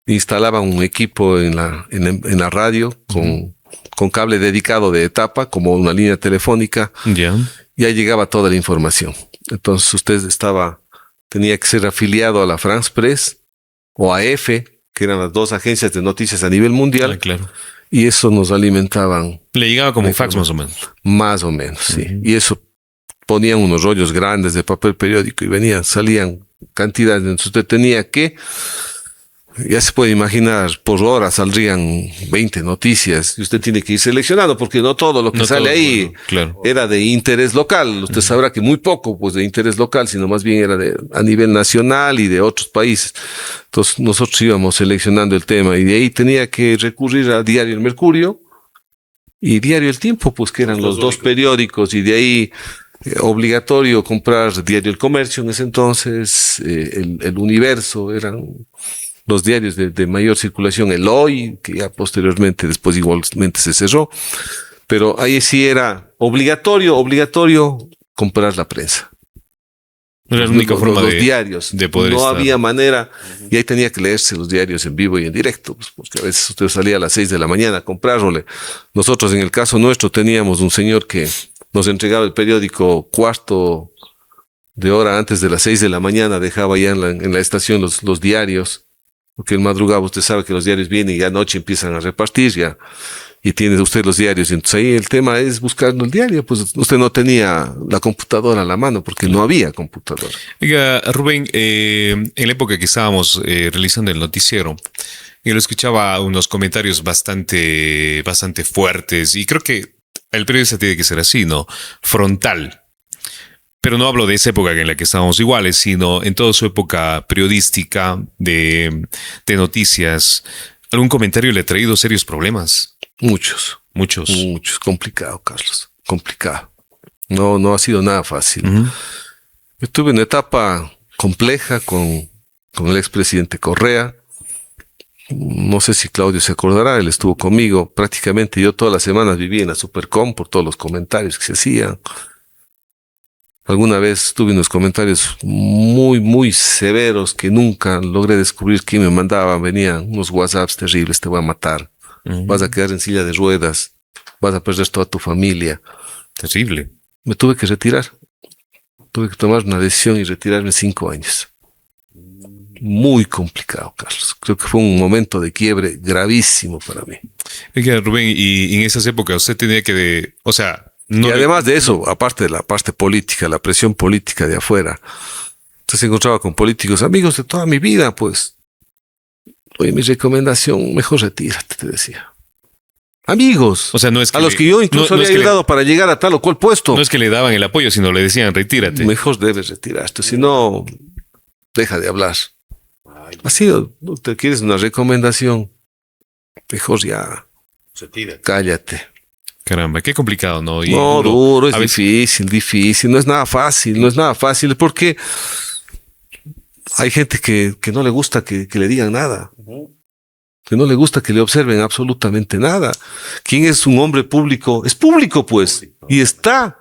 instalaban un equipo en la radio con cable dedicado de etapa, como una línea telefónica. Ya. Y ahí llegaba toda la información. Entonces usted tenía que ser afiliado a la France Press o a EFE, que eran las dos agencias de noticias a nivel mundial. Ah, claro. Y eso nos alimentaban. Le llegaba como un fax más o menos. Más o menos, sí. Y eso ponían unos rollos grandes de papel periódico y salían cantidades. Entonces usted tenía que, ya se puede imaginar, por hora saldrían 20 noticias y usted tiene que ir seleccionando porque no todo lo que sale ahí claro, era de interés local. Usted sabrá que muy poco pues de interés local, sino más bien era a nivel nacional y de otros países. Entonces nosotros íbamos seleccionando el tema y de ahí tenía que recurrir a Diario El Mercurio y Diario El Tiempo, pues que eran los dos periódicos, y de ahí obligatorio comprar Diario El Comercio en ese entonces, el Universo, eran los diarios de mayor circulación, el Hoy, que ya posteriormente, después igualmente se cerró, pero ahí sí era obligatorio comprar la prensa. Era la única forma los diarios. De poder no estar. había manera, y ahí tenía que leerse los diarios en vivo y en directo, pues, porque a veces usted salía a las 6 de la mañana a comprarle. Nosotros, en el caso nuestro, teníamos un señor que nos entregaba el periódico cuarto de hora antes de las 6 de la mañana, dejaba ya en la estación los diarios, porque el madrugada usted sabe que los diarios vienen y anoche empiezan a repartir ya, y tiene usted los diarios. Y entonces ahí el tema es buscando el diario, pues usted no tenía la computadora a la mano porque no había computadora. Oiga, Rubén, en la época que estábamos realizando el noticiero, yo lo escuchaba unos comentarios bastante fuertes, y creo que el periodista tiene que ser así, ¿no? Frontal. Pero no hablo de esa época en la que estábamos iguales, sino en toda su época periodística de noticias. ¿Algún comentario le ha traído serios problemas? Muchos. Complicado, Carlos. Complicado. No ha sido nada fácil. Uh-huh. Yo tuve una etapa compleja con el expresidente Correa. No sé si Claudio se acordará, él estuvo conmigo. Prácticamente yo todas las semanas vivía en la Supercom por todos los comentarios que se hacían. Alguna vez tuve unos comentarios muy severos que nunca logré descubrir quién me mandaba. Venían unos WhatsApps terribles: te voy a matar, vas a quedar en silla de ruedas, vas a perder toda tu familia. Terrible. Me tuve que retirar. Tuve que tomar una decisión y retirarme 5 años. Muy complicado, Carlos. Creo que fue un momento de quiebre gravísimo para mí. Oiga, Rubén, y en esas épocas usted tenía que, no, y además de eso, aparte de la parte política, la presión política de afuera, usted se encontraba con políticos, amigos de toda mi vida, pues. Oye, mi recomendación, mejor retírate, te decía. Amigos. O sea, no es que a los que yo incluso había ayudado para llegar a tal o cual puesto. No es que le daban el apoyo, sino le decían, retírate. Mejor debes retirarte, si no, deja de hablar. Así, ¿no te quieres una recomendación? Mejor ya, cállate. Caramba, qué complicado, ¿no? Y no, duro, es difícil, no es nada fácil, porque hay gente que no le gusta que le digan nada, que no le gusta que le observen absolutamente nada. ¿Quién es un hombre público? Es público, pues, y está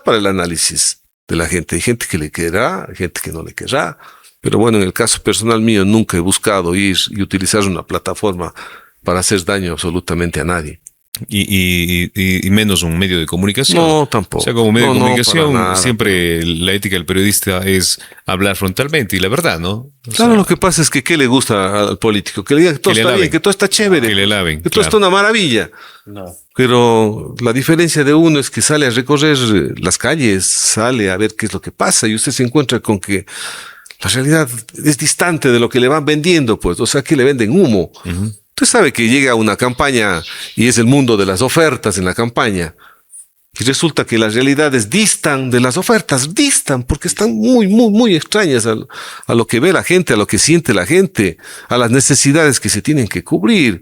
para el análisis de la gente. Hay gente que le querrá, hay gente que no le querrá, pero bueno, en el caso personal mío nunca he buscado ir y utilizar una plataforma para hacer daño absolutamente a nadie. y menos un medio de comunicación. No, tampoco. O sea, como medio de No, comunicación, para nada. siempre la ética del periodista es hablar frontalmente y la verdad, ¿no? O Claro, sea, lo que pasa es que ¿qué le gusta al político? Que le diga que todo Que le está laven. bien, que todo está chévere. Que le laven, Que todo claro. está una maravilla. No. Pero la diferencia de uno es que sale a recorrer las calles, sale a ver qué es lo que pasa y usted se encuentra con que la realidad es distante de lo que le van vendiendo, pues, o sea, que le venden humo. Usted sabe que llega una campaña y es el mundo de las ofertas en la campaña. Y resulta que las realidades distan de las ofertas, distan, porque están muy, muy, muy extrañas a lo que ve la gente, a lo que siente la gente, a las necesidades que se tienen que cubrir.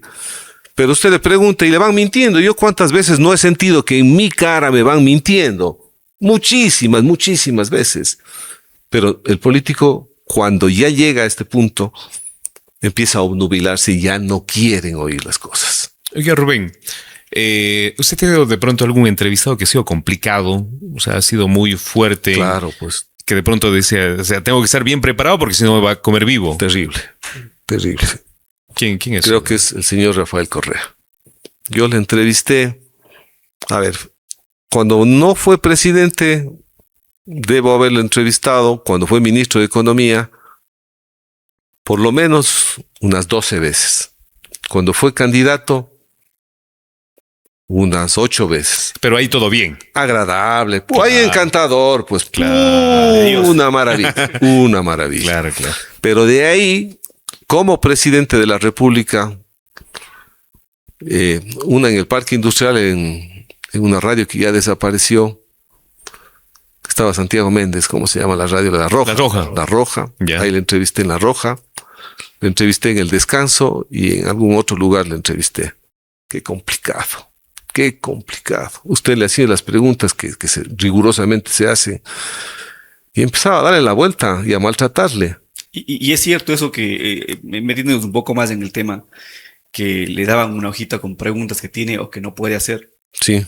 Pero usted le pregunta y le van mintiendo. Yo cuántas veces no he sentido que en mi cara me van mintiendo. Muchísimas, muchísimas veces. Pero el político, cuando ya llega a este punto, empieza a obnubilarse y ya no quieren oír las cosas. Oiga, Rubén, ¿usted tiene de pronto algún entrevistado que ha sido complicado? O sea, ha sido muy fuerte. Claro, pues Que de pronto decía, o sea, tengo que estar bien preparado porque si no me va a comer vivo. terrible, terrible. ¿Quién es? Creo que es el señor Rafael Correa. Yo le entrevisté, a ver, cuando no fue presidente, debo haberlo entrevistado, cuando fue ministro de Economía, por lo menos unas 12 veces. Cuando fue candidato, unas 8 veces. Pero ahí todo bien. Agradable, pues, ahí Claro. encantador, pues Claro. una maravilla, una maravilla. Claro, claro. Pero de ahí, como presidente de la República, una en el Parque Industrial, en una radio que ya desapareció, estaba Santiago Méndez, ¿cómo se llama la radio? La Roja. La Roja. La Roja. Ya. Ahí le entrevisté en La Roja, le entrevisté en El Descanso y en algún otro lugar le entrevisté. Qué complicado, qué complicado. Usted le hacía las preguntas que rigurosamente se hace y empezaba a darle la vuelta y a maltratarle. Y es cierto eso que, metiéndonos un poco más en el tema, que le daban una hojita con preguntas que tiene o que no puede hacer. Sí,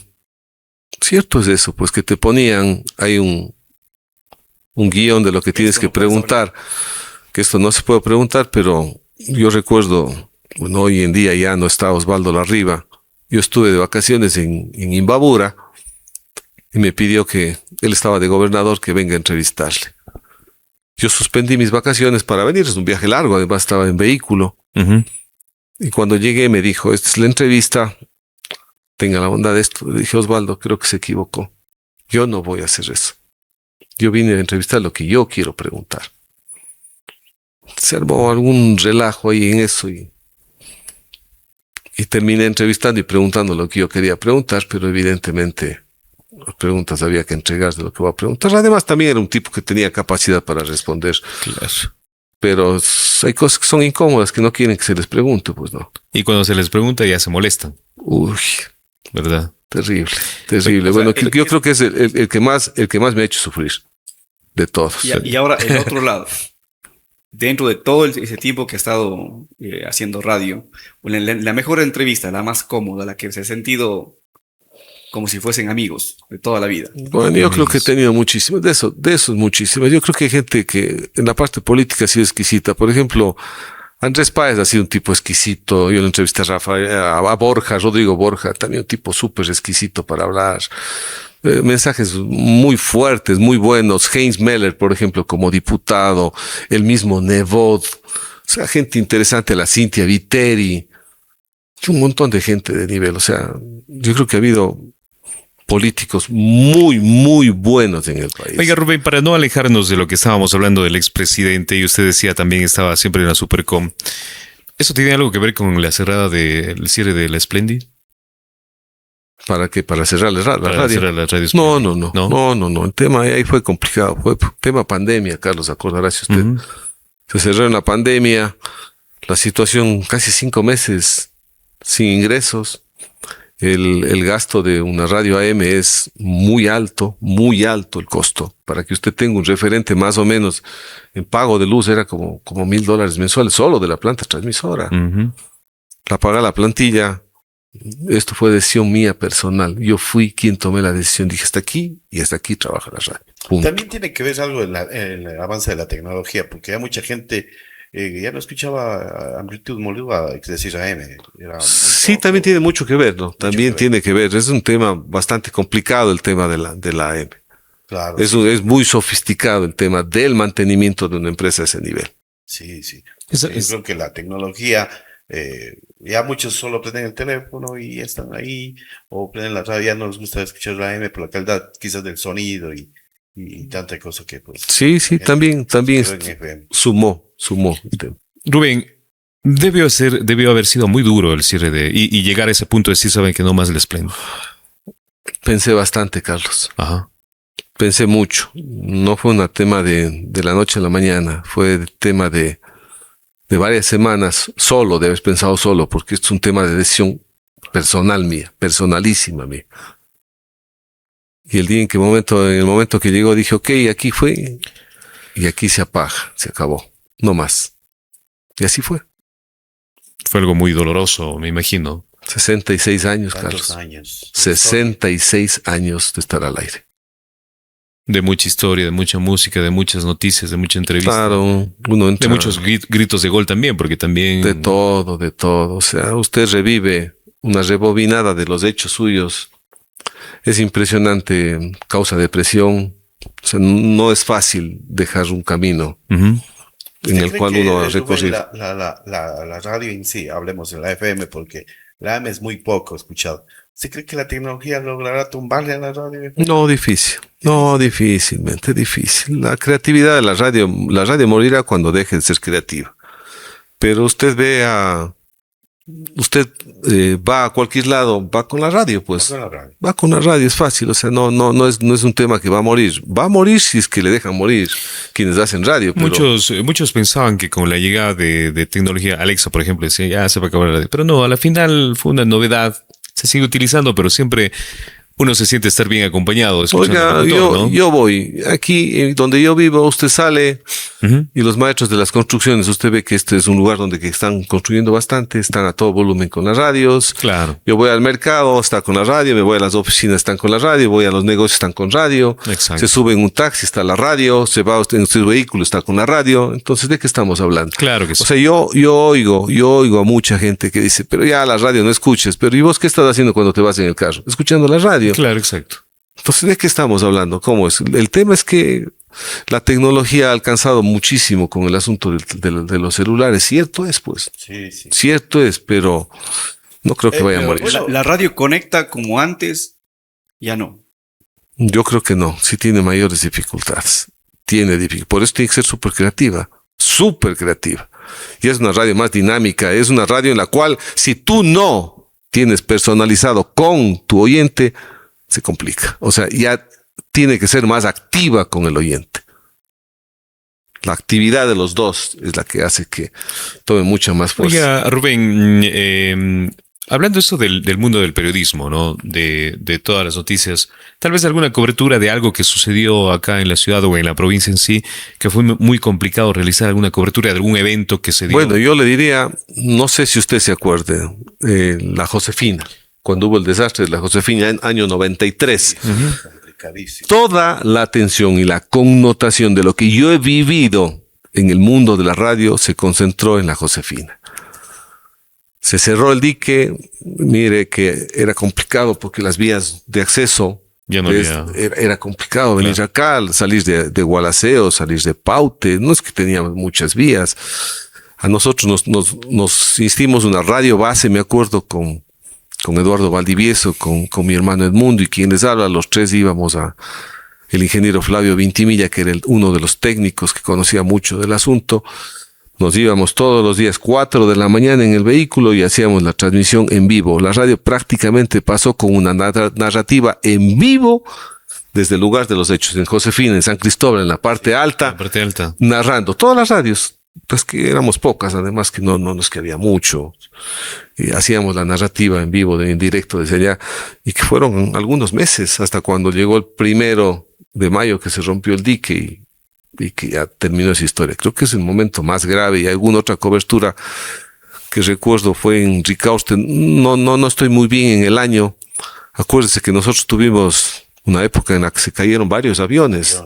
cierto es eso, pues que te ponían, hay un guión de lo que tienes Esto que no puedes preguntar, que esto no se puede preguntar, pero yo recuerdo, bueno, hoy en día ya no está Osvaldo Larriba, yo estuve de vacaciones en Imbabura y me pidió que él estaba de gobernador que venga a entrevistarle. Yo suspendí mis vacaciones para venir, es un viaje largo, además estaba en vehículo. Ujú. Y cuando llegué me dijo, esta es la entrevista, tenga la bondad de esto. Le dije, Osvaldo, creo que se equivocó. Yo no voy a hacer eso. Yo vine a entrevistar lo que yo quiero preguntar. Se armó algún relajo ahí en eso y terminé entrevistando y preguntando lo que yo quería preguntar, pero evidentemente las preguntas había que entregar de lo que voy a preguntar. Además también era un tipo que tenía capacidad para responder. Claro. Pero hay cosas que son incómodas que no quieren que se les pregunte, pues no. Y cuando se les pregunta ya se molestan, Uy, ¿verdad? terrible, terrible. O sea, Bueno, yo creo que es el que más me ha hecho sufrir de todos. Y ahora el otro lado. Dentro de todo ese tiempo que he estado haciendo radio, la mejor entrevista, la más cómoda, la que se ha sentido como si fuesen amigos de toda la vida. Bueno, yo creo que he tenido muchísimas, de eso es muchísimas. Yo creo que hay gente que en la parte política ha sido exquisita. Por ejemplo, Andrés Páez ha sido un tipo exquisito. Yo le entrevisté a Borja, Rodrigo Borja, también un tipo súper exquisito para hablar. Mensajes muy fuertes, muy buenos. Heinz Meller, por ejemplo, como diputado, el mismo Nebot, o sea, gente interesante, la Cintia Viteri, un montón de gente de nivel. O sea, yo creo que ha habido políticos muy, muy buenos en el país. Oiga, Rubén, para no alejarnos de lo que estábamos hablando del expresidente, y usted decía también estaba siempre en la Supercom, ¿eso tiene algo que ver con la cerrada del cierre de la Splendid? ¿Para qué? ¿Para cerrar la Para radio? cerrar la radio No, Splendid. no. El tema ahí fue complicado. Fue tema pandemia, Carlos, acordará si usted. Ujú. Se cerró en la pandemia, la situación casi 5 meses sin ingresos. El gasto de una radio AM es muy alto el costo. Para que usted tenga un referente más o menos en pago de luz era como $1,000 mensuales solo de la planta transmisora. Ujú. La paga la plantilla. Esto fue decisión mía personal. Yo fui quien tomé la decisión. Dije, hasta aquí y hasta aquí trabaja la radio. Punto. También tiene que ver algo en el avance de la tecnología, porque hay mucha gente ya no escuchaba amplitud modulada, es decir, AM. Era muy Sí, poco. también tiene mucho que ver, ¿no? También que ver. tiene que ver. Es un tema bastante complicado el tema de la AM. Claro, Es muy sofisticado el tema del mantenimiento de una empresa a ese nivel. sí, sí. Es- Yo es- creo que la tecnología, ya muchos solo prenden el teléfono y están ahí, o prenden la radio, ya no les gusta escuchar la AM por la calidad quizás del sonido y tanta cosa que pues... Sí, sí, la gente también se quedó en FM. sumó el tema. Rubén, debió haber sido muy duro el cierre y llegar a ese punto de decir, saben que no más les prendo. Pensé bastante, Carlos. Ajá. Pensé mucho. No fue un tema de la noche a la mañana, fue tema de varias semanas solo, de haber pensado solo, porque esto es un tema de decisión personal mía, personalísima mía. Y el día en el momento que llegó, dije, ok, aquí fue, y aquí se apaga, se acabó, no más. Y así fue. Fue algo muy doloroso, me imagino. 66 años, Tantos Carlos. años. 66 años de estar al aire. De mucha historia, de mucha música, de muchas noticias, de mucha entrevista. Claro, uno entra De muchos gritos de gol también, porque también... de todo, de todo. O sea, usted revive una rebobinada de los hechos suyos. Es impresionante, causa depresión. O sea, no es fácil dejar un camino Ujú. en ¿Usted el cree cual que, uno ha Rubén, recorrido. la radio en sí, hablemos de la FM, porque la AM es muy poco escuchado. ¿Usted cree que la tecnología logrará tumbarle a la radio FM? No, difícil. No, difícilmente, difícil. La creatividad de la radio morirá cuando deje de ser creativa. Pero usted va a cualquier lado, va con la radio, pues. No, la radio. Va con la radio, es fácil. O sea, no es un tema que va a morir. Va a morir si es que le dejan morir quienes hacen radio. Pero Muchos pensaban que con la llegada de tecnología, Alexa, por ejemplo, decía, ya se va a acabar la radio. Pero no, a la final fue una novedad. Se sigue utilizando, pero siempre uno se siente estar bien acompañado. escuchando oiga, el locutor, ¿no? yo voy. Aquí, donde yo vivo, usted sale Ujú. y los maestros de las construcciones, usted ve que este es un lugar donde que están construyendo bastante, están a todo volumen con las radios. Claro, Yo voy al mercado, está con la radio, me voy a las oficinas, están con la radio, voy a los negocios, están con radio. exacto. Se sube en un taxi, está la radio, se va usted en su vehículo, está con la radio. Entonces, ¿de qué estamos hablando? Claro que sí. O sea, yo oigo a mucha gente que dice, pero ya la radio no escuches, pero ¿y vos qué estás haciendo cuando te vas en el carro? Escuchando la radio. Claro, exacto. Entonces, ¿de qué estamos hablando? ¿Cómo es? El tema es que la tecnología ha alcanzado muchísimo con el asunto de los celulares. Cierto es, pues. Sí, sí. Cierto es, pero no creo que vaya a pero morir. bueno, La radio conecta como antes, ya no. Yo creo que no. Sí tiene mayores dificultades. Por eso tiene que ser súper creativa. Súper creativa. Y es una radio más dinámica. Es una radio en la cual, si tú no tienes personalizado con tu oyente, se complica. O sea, ya tiene que ser más activa con el oyente. La actividad de los dos es la que hace que tome mucha más fuerza. Oiga, Rubén, hablando de eso del mundo del periodismo, ¿no? De todas las noticias, tal vez alguna cobertura de algo que sucedió acá en la ciudad o en la provincia en sí, que fue muy complicado realizar alguna cobertura de algún evento que se dio. Bueno, yo le diría, no sé si usted se acuerde, la Josefina, cuando hubo el desastre de la Josefina en año 93. complicadísimo. Toda la atención y la connotación de lo que yo he vivido en el mundo de la radio se concentró en la Josefina. Se cerró el dique, mire que era complicado porque las vías de acceso Ya no había... era complicado venir acá, salir de Gualaceo, salir de Paute, no es que teníamos muchas vías. A nosotros nos hicimos una radio base, me acuerdo, con Eduardo Valdivieso, con mi hermano Edmundo y quien les habla, los tres íbamos el ingeniero Flavio Vintimilla, que era uno de los técnicos que conocía mucho del asunto. Nos íbamos todos los días 4 de la mañana en el vehículo y hacíamos la transmisión en vivo. La radio prácticamente pasó con una narrativa en vivo desde el lugar de los hechos, en Josefina, en San Cristóbal, en la parte alta, La parte alta. narrando todas las radios. Pues que éramos pocas, además que no nos quería mucho. Y hacíamos la narrativa en vivo, en directo desde allá, y que fueron algunos meses hasta cuando llegó el 1 de mayo que se rompió el dique y que ya terminó esa historia. Creo que es el momento más grave y alguna otra cobertura que recuerdo fue en Ricaurte. No estoy muy bien en el año. Acuérdese que nosotros tuvimos una época en la que se cayeron varios aviones,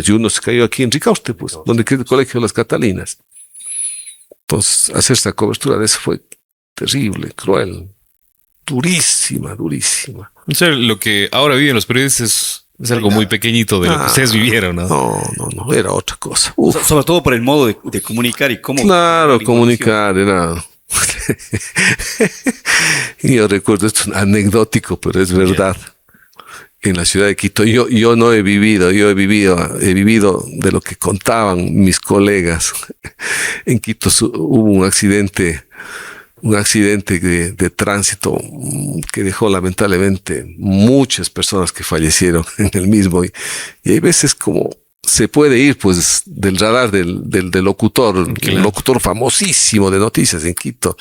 y uno se cayó aquí en Ricaurte, pues, donde queda el Colegio de las Catalinas. Entonces, hacer esta cobertura de eso fue terrible, cruel, durísima, durísima. O sea, lo que ahora viven los periodistas es algo muy pequeñito de lo que ustedes vivieron, ¿no? No, era otra cosa. Uf. Sobre todo por el modo de comunicar y cómo. Claro, comunicar era. Y yo recuerdo, esto es anecdótico, pero es verdad. En la ciudad de Quito, yo no he vivido, he vivido de lo que contaban mis colegas. En Quito hubo un accidente de tránsito que dejó lamentablemente muchas personas que fallecieron en el mismo. Y hay veces como se puede ir pues del radar del locutor, Claro. un locutor famosísimo de noticias en Quito.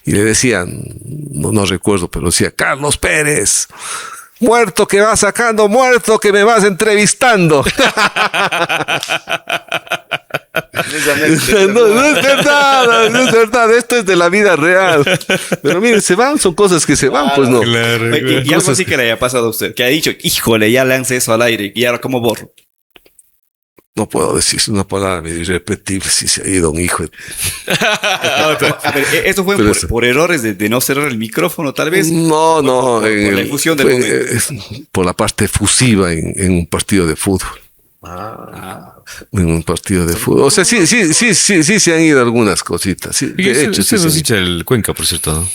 Y le decían, no recuerdo, pero decía, Carlos Pérez, muerto que vas sacando, muerto que me vas entrevistando. No es verdad, no es verdad. Esto es de la vida real. Pero miren, se van, son cosas que se van, pues no. Claro, Y algo así que le haya pasado a usted, que ha dicho, híjole, ya lance eso al aire y ahora cómo borro. No puedo decir una palabra irrepetible si se ha ido un hijo. A ver, ¿eso fue Pero por errores de no cerrar el micrófono, tal vez? No. Por la efusión del momento. Por la parte efusiva en un partido de fútbol. En un partido de fútbol. O sea, sí se han ido algunas cositas. Sí, Y de hecho, usted sí. nos hincha el Cuenca, por cierto,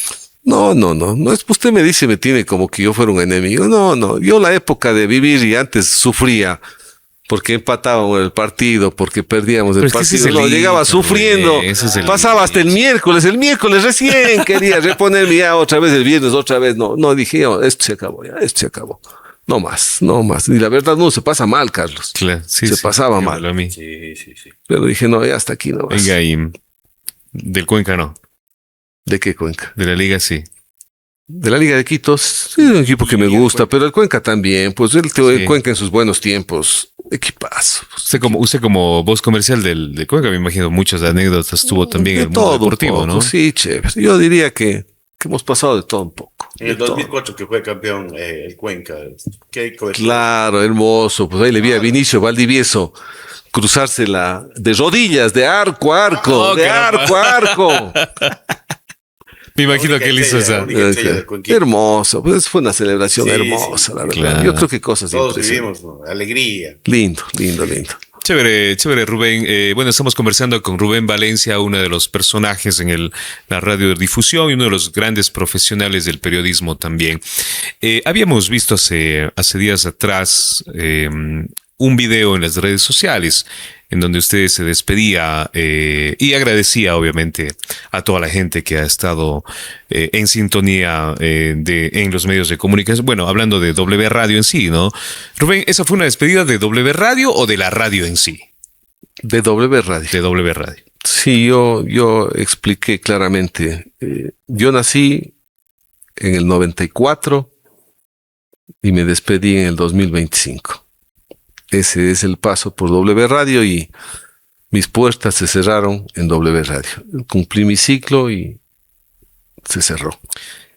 ¿no? No es, usted me dice, me tiene como que yo fuera un enemigo. No. Yo la época de vivir y antes sufría porque empatábamos el partido, porque perdíamos el Pero es que ese partido. es el Llegaba hincha, sufriendo. güey, ese es el Pasaba hasta el miércoles recién quería reponerme ya otra vez el viernes, otra vez. No, dije, esto se acabó. No más. Y la verdad no, se pasa mal, Carlos. Claro, sí, Se pasaba mal. dígamelo a mí. Sí. Pero dije, no, ya hasta aquí no más. Venga, y del Cuenca no, ¿De qué Cuenca? de la Liga sí. De la Liga de Quito, sí, es un equipo que me gusta, pero el Cuenca también, pues el Cuenca en sus buenos tiempos, equipazo. Usted como voz comercial del Cuenca, me imagino muchas anécdotas tuvo también en el mundo deportivo, un poco, ¿no? Sí, chévere. Yo diría que hemos pasado de todo un poco. En el De todo. 2004 que fue campeón el Cuenca. ¿Qué cobertura? Claro, hermoso. Pues ahí le vi a Vinicio Valdivieso cruzarse de rodillas, de arco a arco, Oh, de caramba. arco a arco. Me imagino única que él hizo estrella, esa. única estrella del Cuenquita. Hermoso, pues fue una celebración Sí, hermosa, la verdad. Claro. Yo creo que cosas Todos impresionantes. vivimos, ¿no? Alegría. Lindo. Chévere, Rubén. Bueno, estamos conversando con Rubén Valencia, uno de los personajes en la radiodifusión y uno de los grandes profesionales del periodismo también. Habíamos visto hace días atrás un video en las redes sociales en donde usted se despedía y agradecía obviamente a toda la gente que ha estado en sintonía en los medios de comunicación. Bueno, hablando de W Radio en sí, ¿no? Rubén, ¿esa fue una despedida de W Radio o de la radio en sí? De W Radio. De W Radio. Sí, yo expliqué claramente. Yo nací en el 94 y me despedí en el 2025. Ese es el paso por W Radio y mis puertas se cerraron en W Radio. Cumplí mi ciclo y se cerró.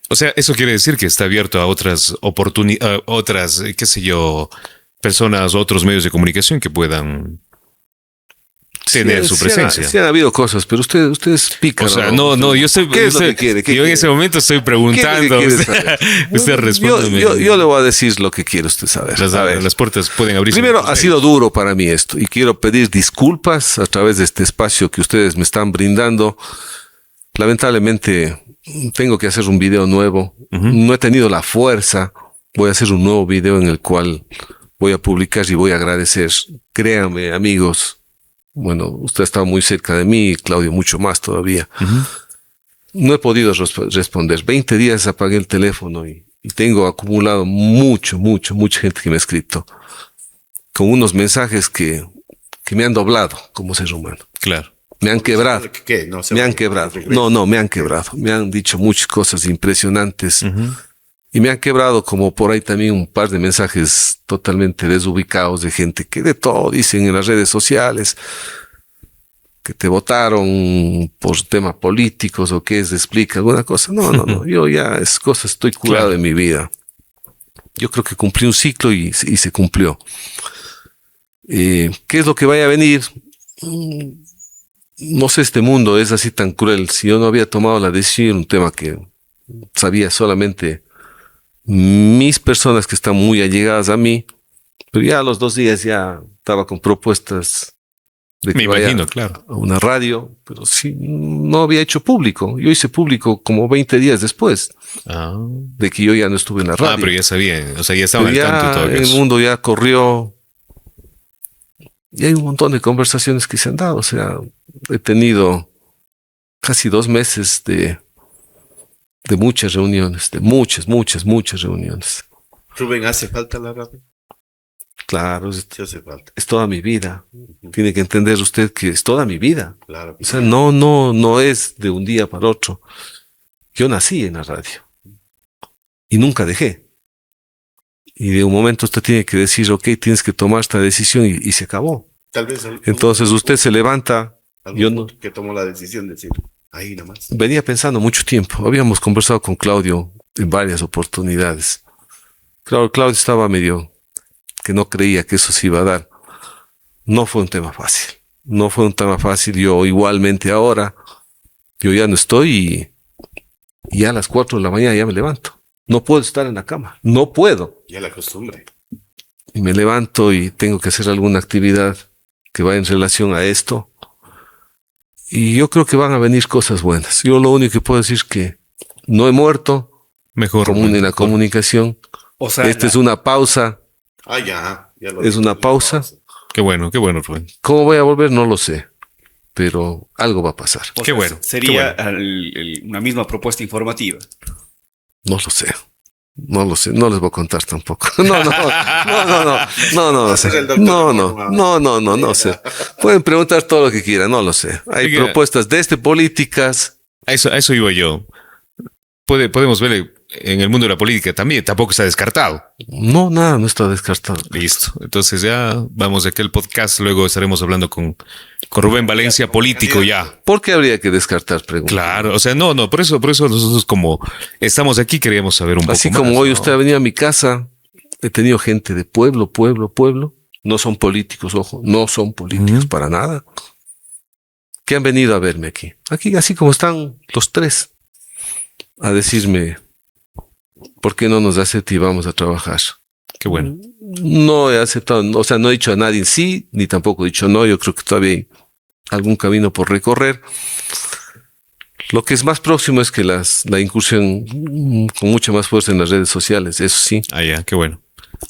O sea, eso quiere decir que está abierto a otras oportunidades, otras, qué sé yo, personas, otros medios de comunicación que puedan tener su presencia. Sí han habido cosas, pero ustedes pican. O sea, no, yo estoy. ¿Qué es lo que quiere? ¿Qué Yo en quiere? ese momento estoy ¿Qué preguntando. quiere saber? Usted respóndeme. Yo le voy a decir lo que quiere usted saber. A ver. Las puertas pueden abrirse. Primero, ha sido duro para mí esto y quiero pedir disculpas a través de este espacio que ustedes me están brindando. Lamentablemente, tengo que hacer un video nuevo. No he tenido la fuerza. Voy a hacer un nuevo video en el cual voy a publicar y voy a agradecer. Créanme, amigos. Bueno, usted ha estado muy cerca de mí, Claudio mucho más todavía. No he podido responder. 20 días apagué el teléfono y tengo acumulado mucha gente que me ha escrito con unos mensajes que me han doblado como ser humano. Claro. Me han quebrado. ¿Qué? No, Me han quebrado. No, me han quebrado. Me han dicho muchas cosas impresionantes. Y me han quebrado como por ahí también un par de mensajes totalmente desubicados de gente que de todo dicen en las redes sociales, que te votaron por temas políticos o que explica alguna cosa. No. Yo ya es cosa, estoy curado de mi vida. Yo creo que cumplí un ciclo y se cumplió. ¿Qué es lo que vaya a venir? no sé, este mundo es así tan cruel. Si yo no había tomado la decisión, un tema que sabía solamente mis personas que están muy allegadas a mí, pero ya a los 2 días ya estaba con propuestas de Me que vaya imagino, claro. a una radio, pero sí, no había hecho público. Yo hice público como 20 días después Ah, de que yo ya no estuve en la radio. pero ya sabía, o sea, ya estaban Pero al tanto y todo el eso. mundo ya corrió y hay un montón de conversaciones que se han dado. O sea, he tenido casi 2 meses de muchas reuniones, de muchas reuniones. Rubén, ¿hace falta la radio? Claro, Sí hace falta. es toda mi vida. Tiene que entender usted que es toda mi vida. Claro. O sea, no es de un día para otro. Yo nací en la radio y nunca dejé. Y de un momento usted tiene que decir, ok, tienes que tomar esta decisión y se acabó. Tal vez Entonces usted se levanta. Yo no que tomó la decisión de decir, ahí nomás. venía pensando mucho tiempo. Habíamos conversado con Claudio en varias oportunidades. Claudio estaba medio que no creía que eso se iba a dar. No fue un tema fácil. No fue un tema fácil. Yo igualmente ahora, yo ya no estoy y a las 4 de la mañana ya me levanto. No puedo estar en la cama. No puedo. Ya la costumbre. Y me levanto y tengo que hacer alguna actividad que vaya en relación a esto. Y yo creo que van a venir cosas buenas. Yo lo único que puedo decir es que no he muerto Mejor. en la mejor. comunicación. O sea, Esta es una pausa. Ah, ya lo Es dijo, una la pausa. Qué bueno, Rubén. ¿Cómo voy a volver? No lo sé. Pero algo va a pasar. o Qué sea, bueno, sería qué una misma propuesta informativa. No lo sé. No lo sé. No les voy a contar tampoco. No sé. Hacer el doctor No sé. Pueden preguntar todo lo que quieran. No lo sé. Hay Oiga. propuestas desde políticas. A eso iba yo. Podemos ver en el mundo de la política también, tampoco está descartado. Nada, no está descartado. Listo. Entonces ya vamos de aquel podcast, luego estaremos hablando con Rubén Valencia, político ya. ¿Por qué habría que descartar preguntas? Claro, o sea, no, por eso nosotros como estamos aquí queríamos saber un poco más. Así como hoy ¿no? usted ha venido a mi casa, he tenido gente de pueblo. No son políticos, ojo, no son políticos para nada. Que han venido a verme aquí. Aquí, así como están los 3, a decirme, ¿por qué no nos acepta y vamos a trabajar? Qué bueno. No he aceptado, o sea, no he dicho a nadie sí, ni tampoco he dicho no. Yo creo que todavía hay algún camino por recorrer. Lo que es más próximo es que la incursión con mucha más fuerza en las redes sociales, eso sí. Ah, ya, qué bueno.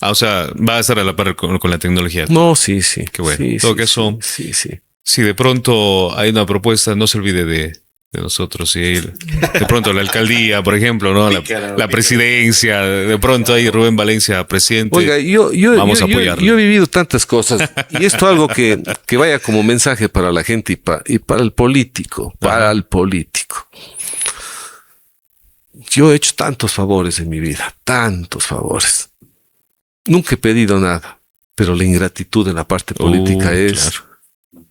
Ah, o sea, va a estar a la par con la tecnología. No, sí. Qué bueno. Sí, Todo sí, que eso, sí. si de pronto hay una propuesta, no se olvide de nosotros. Si hay de pronto la alcaldía, por ejemplo, ¿no? La presidencia, de pronto hay Rubén Valencia, presidente. Oiga, Vamos a apoyarlo. yo he vivido tantas cosas y esto algo que vaya como mensaje para la gente y para el político, Yo he hecho tantos favores en mi vida, tantos favores. Nunca he pedido nada, pero la ingratitud en la parte política es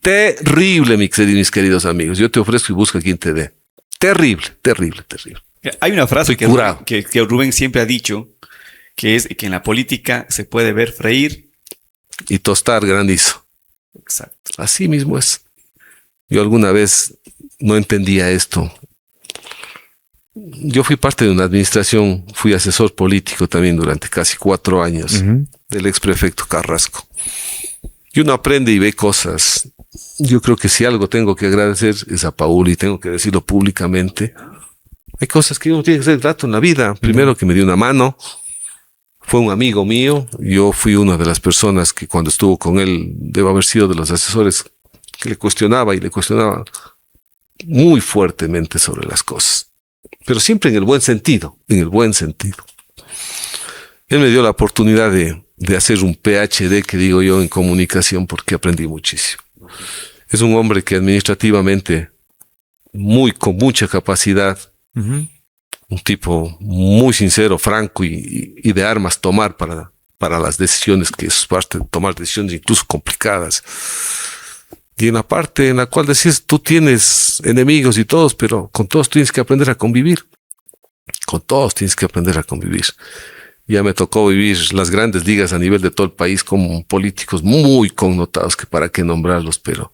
terrible, mis queridos amigos. Yo te ofrezco y busca quien te dé. Terrible. Hay una frase Estoy curado. que Rubén siempre ha dicho, que es que en la política se puede ver freír. Y tostar granizo. Exacto. Así mismo es. Yo alguna vez no entendía esto. Yo fui parte de una administración, fui asesor político también durante casi 4 años del ex prefecto Carrasco. Y uno aprende y ve cosas. Yo creo que si algo tengo que agradecer es a Paul y tengo que decirlo públicamente. Hay cosas que uno tiene que ser grato en la vida. Primero, que me dio una mano. Fue un amigo mío. Yo fui una de las personas que cuando estuvo con él, debo haber sido de los asesores que le cuestionaba muy fuertemente sobre las cosas. Pero siempre en el buen sentido, Él me dio la oportunidad de hacer un PhD, que digo yo, en comunicación, porque aprendí muchísimo. Es un hombre que administrativamente, con mucha capacidad, un tipo muy sincero, franco y de armas tomar para las decisiones, que es parte de tomar decisiones incluso complicadas. Y en la parte en la cual decís, tú tienes enemigos y todos, pero con todos tienes que aprender a convivir. Ya me tocó vivir las grandes ligas a nivel de todo el país con políticos muy connotados, que para qué nombrarlos, pero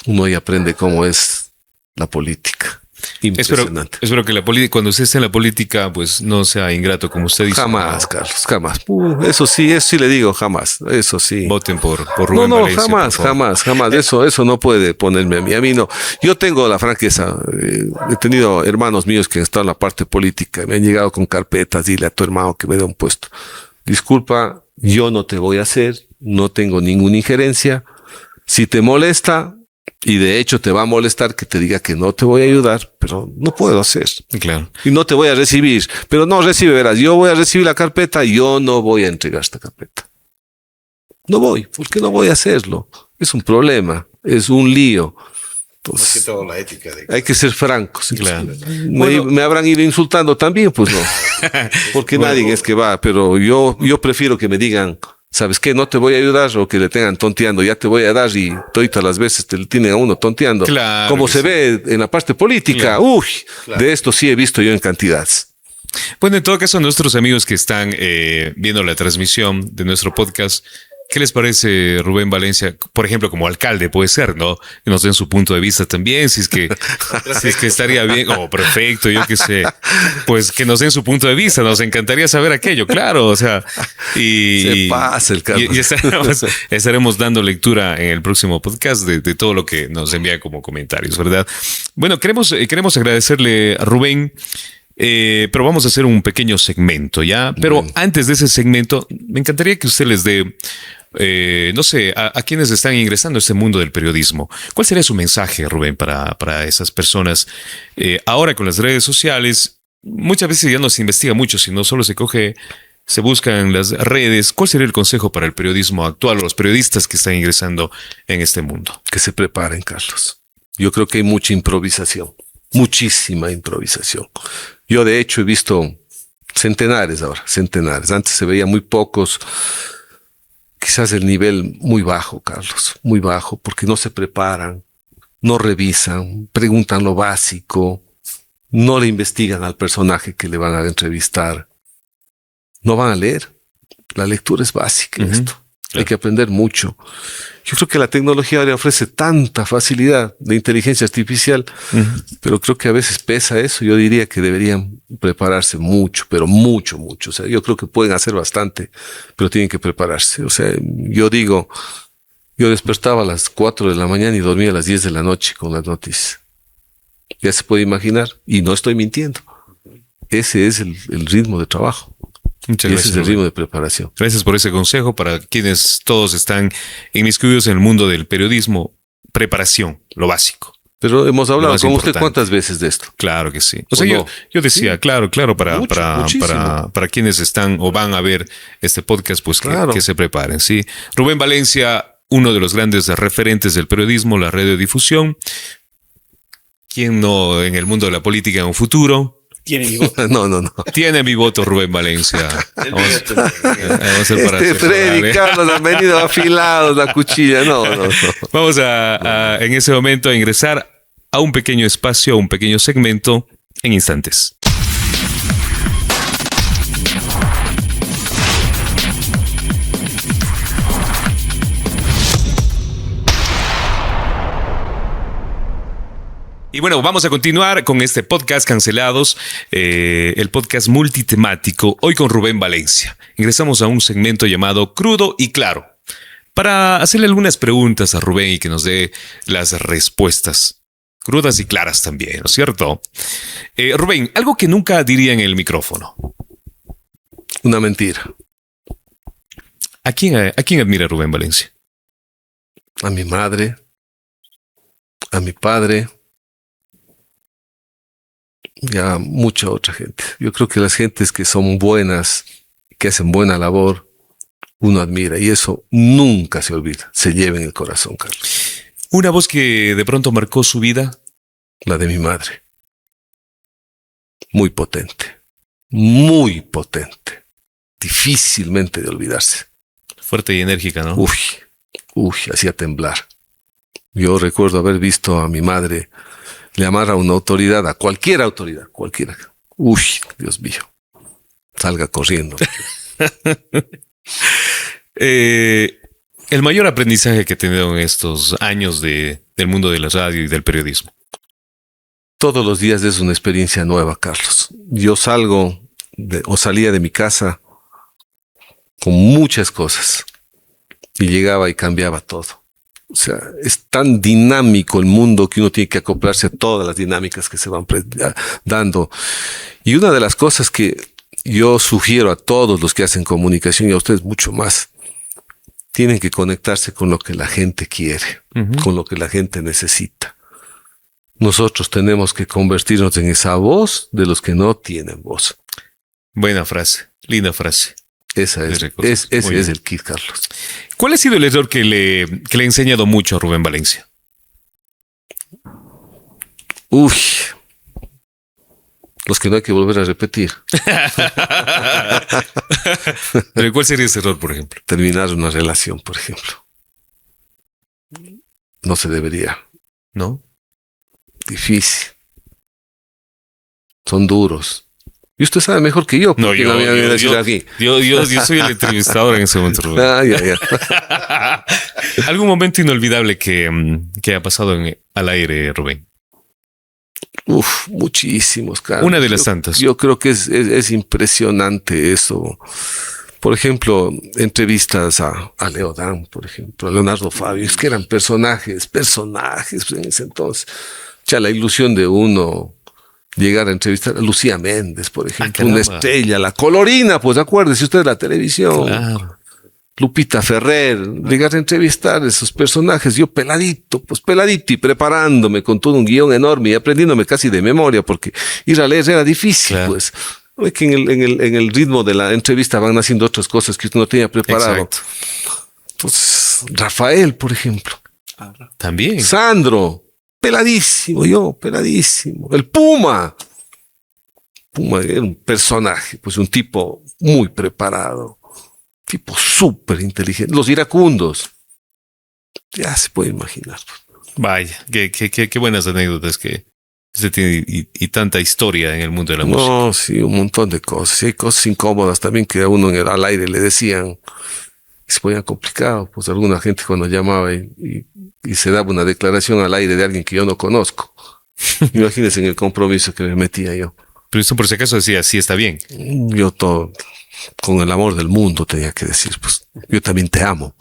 uno ahí aprende cómo es la política. Impresionante. Espero que la política, cuando usted esté en la política, pues no sea ingrato como usted dice. Jamás, Carlos, jamás. Eso sí le digo, jamás. Eso sí. Voten por Rubén No, Valencia, jamás, por favor. jamás. Eso no puede ponerme a mí. A mí no. Yo tengo la franqueza. He tenido hermanos míos que han estado en la parte política. Me han llegado con carpetas. Dile a tu hermano que me dé un puesto. Disculpa, yo no te voy a hacer. No tengo ninguna injerencia. Si te molesta, y de hecho te va a molestar que te diga que no te voy a ayudar, pero no puedo hacer. Claro. Y no te voy a recibir. Pero no recibe, verás. Yo voy a recibir la carpeta. Yo no voy a entregar esta carpeta. No voy, porque no voy a hacerlo. Es un problema, es un lío. Más que Entonces, todo la ética de... hay que ser francos. Claro. Me habrán ido insultando también, pues no. Porque nadie es que va, pero yo prefiero que me digan, ¿sabes qué? No te voy a ayudar, o que le tengan tonteando, ya te voy a dar, y todas las veces te le tienen a uno tonteando. Claro Como que se sí. ve en la parte política. Claro. Uy, de esto sí he visto yo en cantidades. Bueno, en todo caso, nuestros amigos que están viendo la transmisión de nuestro podcast, ¿qué les parece Rubén Valencia? Por ejemplo, como alcalde puede ser, ¿no? Que nos den su punto de vista también, si es que estaría bien, o perfecto, yo qué sé. Pues que nos den su punto de vista, nos encantaría saber aquello, claro, o sea. Se pasa el Carlos. y estaremos dando lectura en el próximo podcast de todo lo que nos envía como comentarios, ¿verdad? Bueno, queremos agradecerle a Rubén. Pero vamos a hacer un pequeño segmento, ¿ya? Pero antes de ese segmento, me encantaría que usted les dé, no sé, a quienes están ingresando a este mundo del periodismo. ¿Cuál sería su mensaje, Rubén, para esas personas? Ahora con las redes sociales, muchas veces ya no se investiga mucho, sino solo se buscan las redes. ¿Cuál sería el consejo para el periodismo actual o los periodistas que están ingresando en este mundo? Que se preparen, Carlos. Yo creo que hay mucha improvisación, muchísima improvisación. Yo de hecho he visto centenares ahora, centenares. Antes se veía muy pocos. Quizás el nivel muy bajo, Carlos, muy bajo, porque no se preparan, no revisan, preguntan lo básico, no le investigan al personaje que le van a entrevistar, no van a leer. La lectura es básica en esto. Hay que aprender mucho. Yo creo que la tecnología ahora ofrece tanta facilidad de inteligencia artificial, pero creo que a veces pesa eso. Yo diría que deberían prepararse mucho, pero mucho. O sea, yo creo que pueden hacer bastante, pero tienen que prepararse. O sea, yo despertaba a las 4 de la mañana y dormía a las 10 de la noche con las noticias. Ya se puede imaginar, y no estoy mintiendo. Ese es el ritmo de trabajo. Muchas Y gracias. ese es el Rubén. ritmo de preparación. Gracias por ese consejo para quienes todos están inmiscuidos en el mundo del periodismo. Preparación, lo básico. Pero hemos hablado más con usted importante. cuántas veces de esto. Claro que sí. O ¿O sea, no? yo decía, claro, Muchísimo. para quienes están o van a ver este podcast, pues Claro. que se preparen, ¿sí? Rubén Valencia, uno de los grandes referentes del periodismo, la radiodifusión. ¿Quién no en el mundo de la política en un futuro? Tiene mi voto. No. Tiene mi voto, Rubén Valencia. Vamos a hacer para Este asesorar, Freddy ¿eh? Carlos han venido afilados la cuchilla. No. Vamos en ese momento a ingresar a un pequeño espacio, a un pequeño segmento en instantes. Y bueno, vamos a continuar con este podcast Cancelados, el podcast multitemático, hoy con Rubén Valencia. Ingresamos a un segmento llamado Crudo y Claro, para hacerle algunas preguntas a Rubén y que nos dé las respuestas. Crudas y claras también, ¿no es cierto? Rubén, algo que nunca diría en el micrófono. Una mentira. ¿A quién admira Rubén Valencia? A mi madre, a mi padre y a mucha otra gente. Yo creo que las gentes que son buenas, que hacen buena labor, uno admira, y eso nunca se olvida. Se lleva en el corazón, Carlos. ¿Una voz que de pronto marcó su vida? La de mi madre. Muy potente. Muy potente. Difícilmente de olvidarse. Fuerte y enérgica, ¿no? Uy, hacía temblar. Yo recuerdo haber visto a mi madre llamar a una autoridad, a cualquiera, cualquiera. Uy, Dios mío. Salga corriendo. El mayor aprendizaje que he tenido en estos años del mundo de la radio y del periodismo. Todos los días es una experiencia nueva, Carlos. Yo salía de mi casa con muchas cosas y llegaba y cambiaba todo. O sea, es tan dinámico el mundo que uno tiene que acoplarse a todas las dinámicas que se van dando. Y una de las cosas que yo sugiero a todos los que hacen comunicación y a ustedes mucho más, tienen que conectarse con lo que la gente quiere, con lo que la gente necesita. Nosotros tenemos que convertirnos en esa voz de los que no tienen voz. Buena frase, linda frase. Ese es el kit, Carlos. ¿Cuál ha sido el error que le ha enseñado mucho a Rubén Valencia? Uy, los que no hay que volver a repetir. ¿Pero cuál sería ese error, por ejemplo? Terminar una relación, por ejemplo. No se debería. ¿No? Difícil. Son duros. Y usted sabe mejor que yo. No, yo soy el entrevistador en ese momento, Rubén. Ya. ¿Algún momento inolvidable que ha pasado al aire, Rubén? Muchísimos, Carlos. Una de las tantas. Yo creo que es impresionante eso. Por ejemplo, entrevistas a Leo Dan, por ejemplo, a Leonardo Fabio, es que eran personajes en ese entonces. Ya la ilusión de uno llegar a entrevistar a Lucía Méndez, por ejemplo, una estrella, la colorina, pues acuérdese usted de la televisión. Claro. Lupita Ferrer, llegar a entrevistar a esos personajes, yo peladito y preparándome con todo un guión enorme y aprendiéndome casi de memoria, porque ir a leer era difícil, claro. Pues. Es que en el ritmo de la entrevista van haciendo otras cosas que usted no tenía preparado. Exacto. Pues Rafael, por ejemplo. También. Sandro, peladísimo. El Puma era un personaje, pues un tipo muy preparado. Tipo súper inteligente. Los iracundos. Ya se puede imaginar. Vaya, qué buenas anécdotas que usted tiene y tanta historia en el mundo de la música. No, sí, un montón de cosas. Y hay cosas incómodas también que a uno al aire le decían. Y se ponían complicado. Pues alguna gente cuando llamaba y se daba una declaración al aire de alguien que yo no conozco. Imagínense en el compromiso que me metía yo. Pero eso por si acaso decía, sí está bien. Yo todo... Con el amor del mundo tenía que decir, pues, yo también te amo.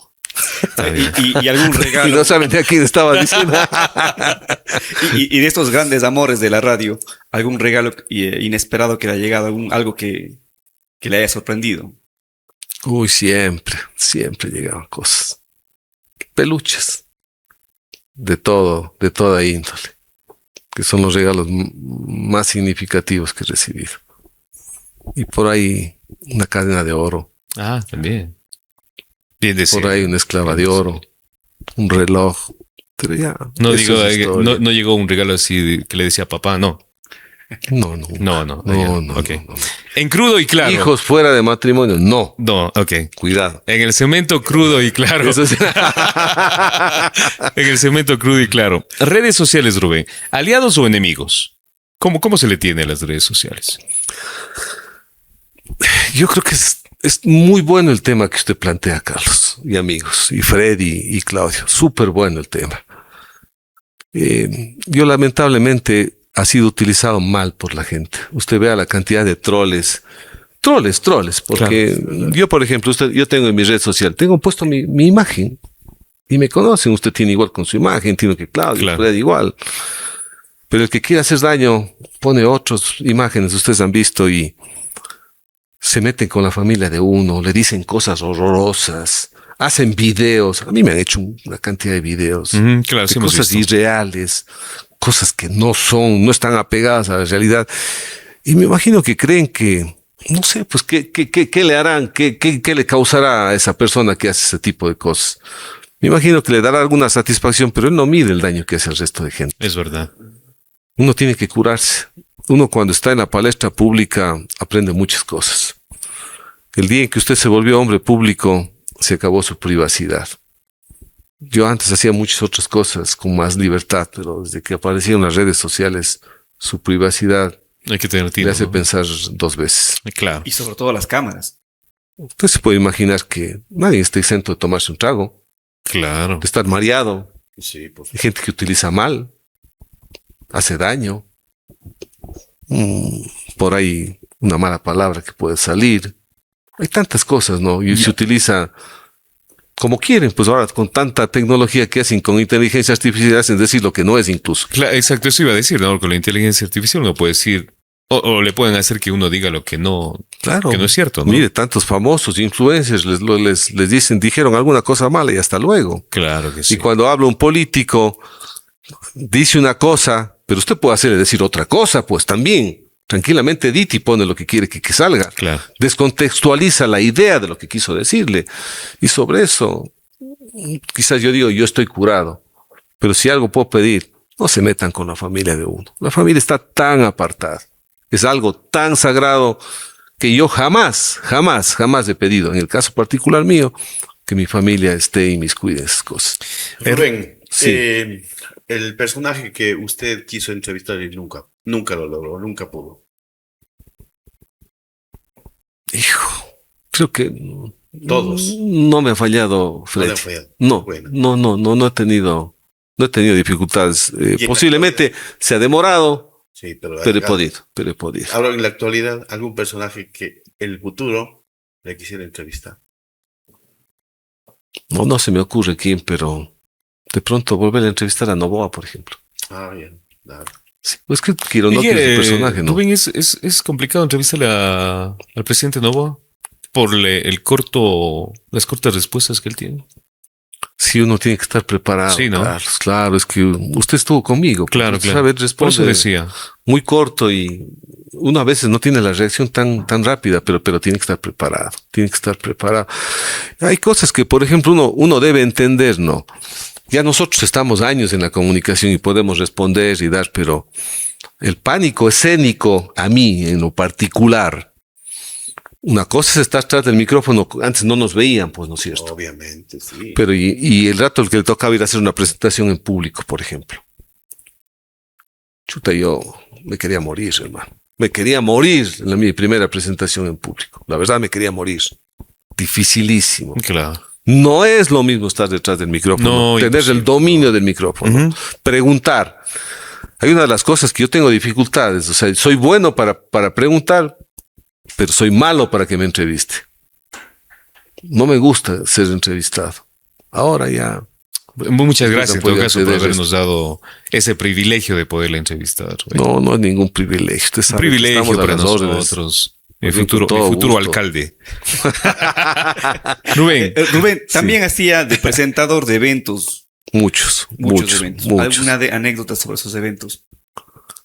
Y algún regalo. Y no saben de a quién estaba diciendo. y de estos grandes amores de la radio, algún regalo inesperado que le haya llegado, algo que le haya sorprendido. Uy, siempre llegaban cosas. Peluches. De toda índole. Que son los regalos más significativos que he recibido. Y por ahí una cadena de oro. Ah, también. Bien decir. Por ahí una esclava de oro. Un reloj. Pero ya. No llegó un regalo así que le decía papá, no. No. Okay. En crudo y claro. Hijos fuera de matrimonio, no. No, ok. Cuidado. En el cemento crudo y claro. Eso sí. En el cemento crudo y claro. Redes sociales, Rubén. ¿Aliados o enemigos? ¿Cómo se le tiene a las redes sociales? Yo creo que es muy bueno el tema que usted plantea, Carlos, y amigos, y Freddy y Claudio. Súper bueno el tema. Yo lamentablemente ha sido utilizado mal por la gente. Usted vea la cantidad de troles, porque claro. Yo, por ejemplo, yo tengo en mi red social, tengo puesto mi imagen y me conocen. Usted tiene igual con su imagen, tiene que Claudio, claro. Freddy igual. Pero el que quiere hacer daño pone otras imágenes, ustedes han visto, y se meten con la familia de uno, le dicen cosas horrorosas, hacen videos. A mí me han hecho una cantidad de videos, claro, de cosas irreales, cosas que no están apegadas a la realidad. Y me imagino que creen que, no sé, pues, ¿qué le harán? ¿Qué le causará a esa persona que hace ese tipo de cosas? Me imagino que le dará alguna satisfacción, pero él no mide el daño que hace al resto de gente. Es verdad. Uno tiene que curarse. Uno cuando está en la palestra pública aprende muchas cosas. El día en que usted se volvió hombre público, se acabó su privacidad. Yo antes hacía muchas otras cosas con más libertad, pero desde que aparecieron las redes sociales, su privacidad hay que tener tiempo, le hace pensar dos veces. Claro. Y sobre todo las cámaras. Usted se puede imaginar que nadie está exento de tomarse un trago. Claro. de estar mareado. Sí, pues. Hay gente que utiliza mal, hace daño. Por ahí una mala palabra que puede salir. Hay tantas cosas, ¿no? Y se utiliza como quieren, pues ahora con tanta tecnología que hacen con inteligencia artificial hacen decir lo que no es incluso. Exacto, eso iba a decir, ¿no? Con la inteligencia artificial uno puede decir, o le pueden hacer que uno diga lo que no, Claro. que no es cierto, ¿no? Mire, tantos famosos influencers les dicen, dijeron alguna cosa mala y hasta luego. Claro que sí. Y cuando habla un político, dice una cosa, pero usted puede hacerle decir otra cosa, pues también. Tranquilamente edita y pone lo que quiere que salga. Claro. Descontextualiza la idea de lo que quiso decirle. Y sobre eso, quizás yo digo, yo estoy curado. Pero si algo puedo pedir, no se metan con la familia de uno. La familia está tan apartada. Es algo tan sagrado que yo jamás he pedido, en el caso particular mío, que mi familia esté inmiscuida en esas cosas. Rubén, Sí. el personaje que usted quiso entrevistar y nunca lo logró, nunca pudo. Hijo, creo que Todos. no me ha fallado, Fred. No le ha fallado. No, Bueno. no he tenido dificultades. en la Posiblemente se ha demorado, Sí, pero pero he podido. ahora en la actualidad, algún personaje que en el futuro le quisiera entrevistar. No se me ocurre quién, pero de pronto volver a entrevistar a Noboa, por ejemplo. Ah, bien, claro. Sí, es que quiero no que Miguel, es un personaje, ¿no? Rubén, es complicado entrevistarle al presidente Noboa por las cortas respuestas que él tiene. Sí, uno tiene que estar preparado. Sí, ¿no? Carlos, claro, es que usted estuvo conmigo. pues, Claro, usted claro. sabe, Por eso responde decía. muy corto y uno a veces no tiene la reacción tan rápida, pero tiene que estar preparado. Tiene que estar preparado. Hay cosas que, por ejemplo, uno debe entender, ¿no? Ya nosotros estamos años en la comunicación y podemos responder y dar, pero el pánico escénico, a mí en lo particular, una cosa es estar atrás del micrófono, antes no nos veían, pues, ¿no es cierto? Obviamente, sí. Pero y el rato el que le tocaba ir a hacer una presentación en público, por ejemplo. Chuta, yo me quería morir, hermano. Me quería morir en mi primera presentación en público. La verdad me quería morir. Dificilísimo. Claro. No es lo mismo estar detrás del micrófono, No, tener imposible. el dominio del micrófono, preguntar. Hay una de las cosas que yo tengo dificultades, o sea, soy bueno para preguntar, pero soy malo para que me entreviste. No me gusta ser entrevistado. Ahora ya. Muchas gracias en todo podía caso por acceder a habernos dado ese privilegio de poderle entrevistar. Rubén. No es ningún privilegio. Usted Un sabe que privilegio estamos a para las órdenes. nosotros. Mi Pues bien, con futuro, todo mi futuro gusto. alcalde. Rubén, Rubén, también hacía de presentador de eventos, Muchos eventos. muchos. ¿Alguna anécdota sobre esos eventos?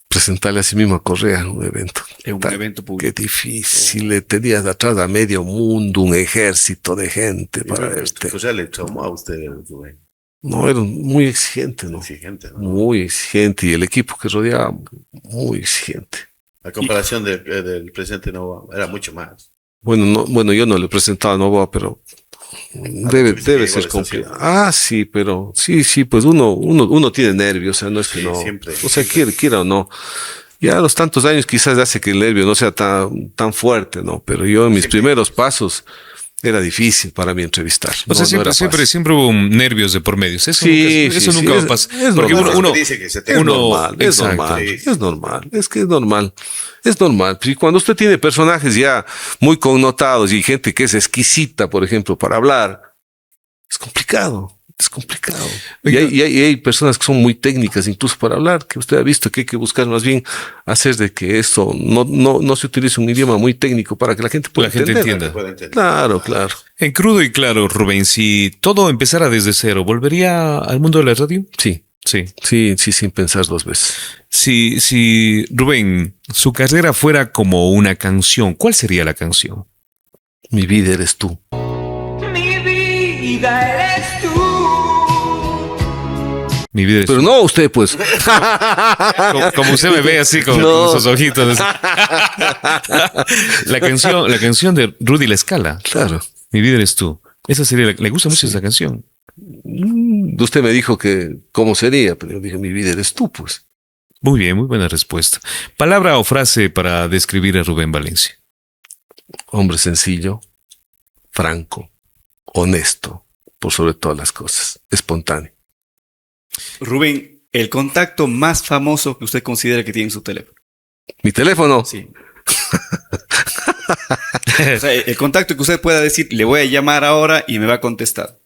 Presentarle a sí mismo a Correa en un evento. En un Tan- evento Qué público. difícil. Le tenías atrás a medio mundo, un ejército de gente para verte. O sea, le traumó a usted, Rubén. No, era muy exigente, ¿no? Exigente, ¿no? Muy exigente. Y el equipo que rodeaba, muy exigente. La comparación del presidente Novoa era mucho más. Bueno, yo no le he presentado a Novoa, pero debe tuviste que ser igual complicado. estación. Sí, pero sí, pues uno tiene nervios, o sea, no es que Sí, no. siempre. O sea, quiera o no. Ya a los tantos años quizás hace que el nervio no sea tan fuerte, ¿no? Pero yo en mis primeros pasos era difícil para mí entrevistar. o sea, No era fácil. siempre hubo nervios de por medio. Eso Sí, nunca, eso sí, nunca sí, va a pasar. es Porque normal. uno, dice que se Es te normal, es exacto. normal, Sí. es normal, es que es normal, es normal. Y cuando usted tiene personajes ya muy connotados y gente que es exquisita, por ejemplo, para hablar, es complicado, es complicado. Y Oiga. hay personas que son muy técnicas incluso para hablar, que usted ha visto que hay que buscar más bien hacer de que esto no se utilice un idioma muy técnico para que la gente pueda La gente entender. entienda. puede entender. Claro. en crudo y claro, Rubén, si todo empezara desde cero, ¿volvería al mundo de la radio? Sí, Sí. sin pensar dos veces. Si Rubén, su carrera fuera como una canción, ¿cuál sería la canción? Mi vida eres tú. Mi vida eres tú. Mi vida es... Pero no usted, pues. Como usted me ve así con No. esos ojitos. La canción de Rudy La Scala. Claro. Mi vida eres tú. Esa sería le gusta mucho esa canción. Usted me dijo que cómo sería, pero yo dije, mi vida eres tú, pues. Muy bien, muy buena respuesta. Palabra o frase para describir a Rubén Valencia. Hombre sencillo, franco, honesto, por sobre todas las cosas, espontáneo. Rubén, el contacto más famoso que usted considera que tiene en su teléfono. Mi teléfono, Sí. O sea, el contacto que usted pueda decir, le voy a llamar ahora y me va a contestar.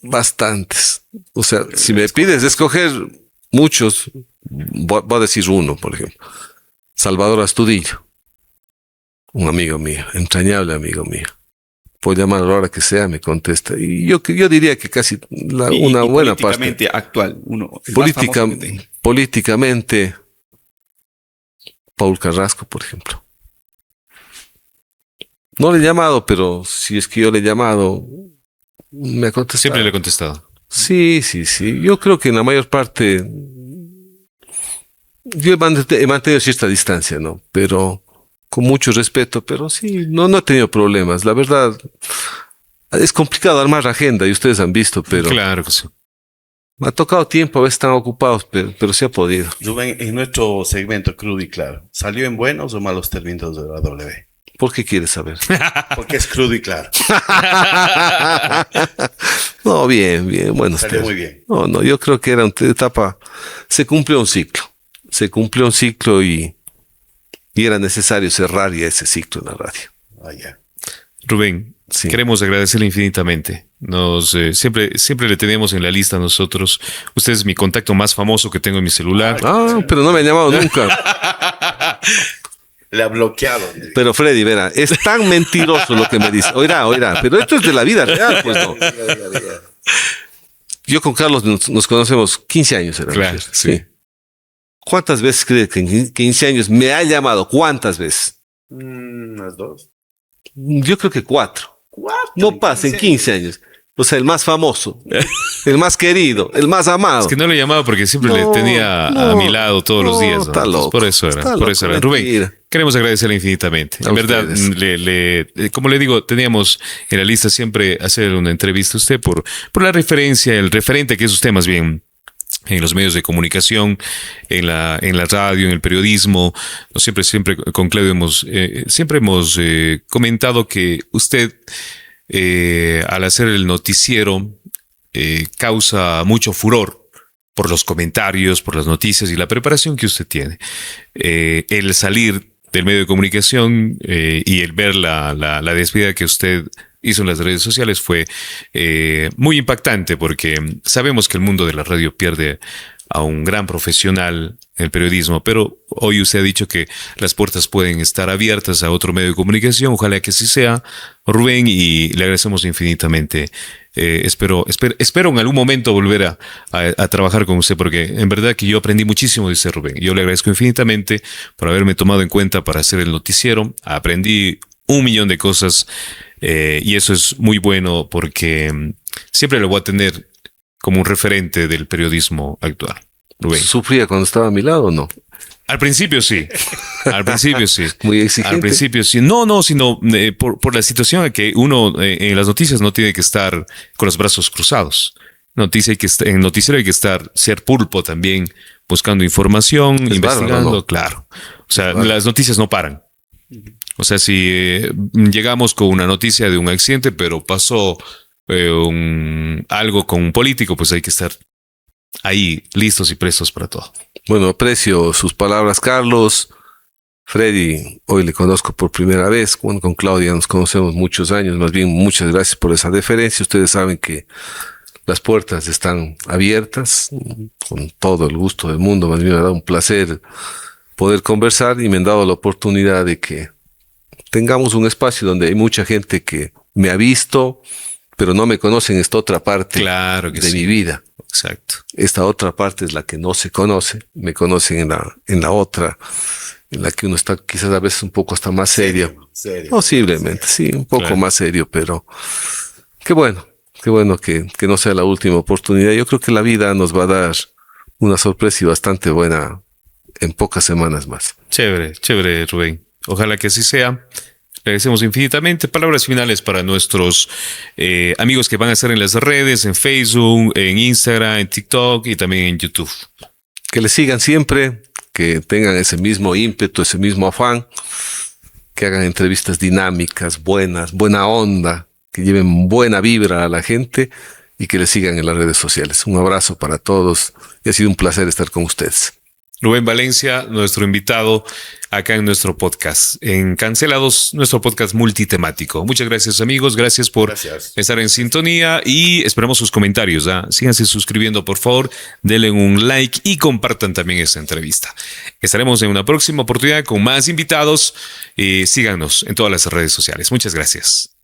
bastantes. O sea, si me pides escoger muchos, voy a decir uno, por ejemplo. Salvador Astudillo, un amigo mío, entrañable amigo mío. Puedo llamar a la hora que sea, me contesta. Y yo diría que casi una buena parte. Políticamente actual, uno. El más famoso que tenga. Políticamente, Paul Carrasco, por ejemplo. No le he llamado, pero si es que yo le he llamado, me ha contestado. Siempre le he contestado. Sí. Yo creo que en la mayor parte yo he mantenido cierta distancia, ¿no? Pero con mucho respeto, pero sí, no he tenido problemas. La verdad, es complicado armar agenda y ustedes han visto, pero Claro que sí. me ha tocado tiempo, a veces están ocupados, pero sí ha podido. Rubén, en nuestro segmento Crudo y Claro, ¿salió en buenos o malos términos de la W? ¿Por qué quieres saber? Porque es crudo y claro. No, bien, bueno. Salió muy bien. No, yo creo que era una etapa, se cumplió un ciclo y era necesario cerrar ya ese ciclo en la radio. Ah, ya. Rubén, Sí. queremos agradecerle infinitamente. Siempre le tenemos en la lista a nosotros. Usted es mi contacto más famoso que tengo en mi celular. Pero no me han llamado nunca. Le ha bloqueado. Pero Freddy, verá, es tan mentiroso lo que me dice. Oirá, pero esto es de la vida real, pues no. Yo con Carlos nos conocemos 15 años, ¿era? Claro, sí. ¿Cuántas veces cree que en 15 años me ha llamado? ¿Cuántas veces? Unas dos. Yo creo que 4. No pasa en 15 años. O sea, el más famoso, el más querido, el más amado. Es que no le llamaba porque siempre le No, tenía a no, mi lado todos los no, días. ¿no? está Entonces, loco, por eso era. está Por eso loco, era. Rubén, mentira. queremos agradecerle infinitamente. A En verdad, ustedes. como le digo, teníamos en la lista siempre hacer una entrevista a usted por la referencia, el referente que es usted más bien en los medios de comunicación, en la radio, en el periodismo. Siempre con Claudio hemos comentado que usted, al hacer el noticiero, causa mucho furor por los comentarios, por las noticias y la preparación que usted tiene. El salir del medio de comunicación y el ver la despedida que usted hizo en las redes sociales fue muy impactante, porque sabemos que el mundo de la radio pierde a un gran profesional en el periodismo, pero hoy usted ha dicho que las puertas pueden estar abiertas a otro medio de comunicación. Ojalá que así sea, Rubén, y le agradecemos infinitamente. Espero en algún momento volver a trabajar con usted, porque en verdad que yo aprendí muchísimo de usted, Rubén. Yo le agradezco infinitamente por haberme tomado en cuenta para hacer el noticiero. Aprendí 1.000.000 de cosas, y eso es muy bueno, porque siempre lo voy a tener como un referente del periodismo actual. Rubén. ¿Sufría cuando estaba a mi lado o no? Al principio sí. Al principio sí. Muy exigente. Al principio sí. No, sino por la situación en que uno en las noticias no tiene que estar con los brazos cruzados. En noticiero hay que ser pulpo también, buscando información, Es investigando, bárbaro, ¿no? Claro. O sea, las noticias no paran. O sea, si llegamos con una noticia de un accidente, pero pasó algo con un político, pues hay que estar ahí listos y prestos para todo. Bueno, aprecio sus palabras, Carlos. Freddy, hoy le conozco por primera vez. Bueno, con Claudia nos conocemos muchos años. Más bien, muchas gracias por esa deferencia. Ustedes saben que las puertas están abiertas, con todo el gusto del mundo. Más bien me ha dado un placer poder conversar y me han dado la oportunidad de que tengamos un espacio donde hay mucha gente que me ha visto, pero no me conocen esta otra parte Claro que de sí. mi vida. Exacto. Esta otra parte es la que no se conoce. Me conocen en la otra, en la que uno está quizás a veces un poco hasta más serio. Serio. Posiblemente, sí, un poco Claro. más serio, pero qué bueno que no sea la última oportunidad. Yo creo que la vida nos va a dar una sorpresa y bastante buena en pocas semanas más. Chévere, Rubén. Ojalá que así sea. Le agradecemos infinitamente. Palabras finales para nuestros amigos que van a estar en las redes, en Facebook, en Instagram, en TikTok y también en YouTube. Que le sigan siempre, que tengan ese mismo ímpetu, ese mismo afán, que hagan entrevistas dinámicas, buenas, buena onda, que lleven buena vibra a la gente y que les sigan en las redes sociales. Un abrazo para todos y ha sido un placer estar con ustedes. Rubén Valencia, nuestro invitado acá en nuestro podcast, en Cancelados, nuestro podcast multitemático. Muchas gracias, amigos. Gracias por estar en sintonía y esperamos sus comentarios. Síganse suscribiendo, por favor. Denle un like y compartan también esta entrevista. Estaremos en una próxima oportunidad con más invitados. Síganos en todas las redes sociales. Muchas gracias.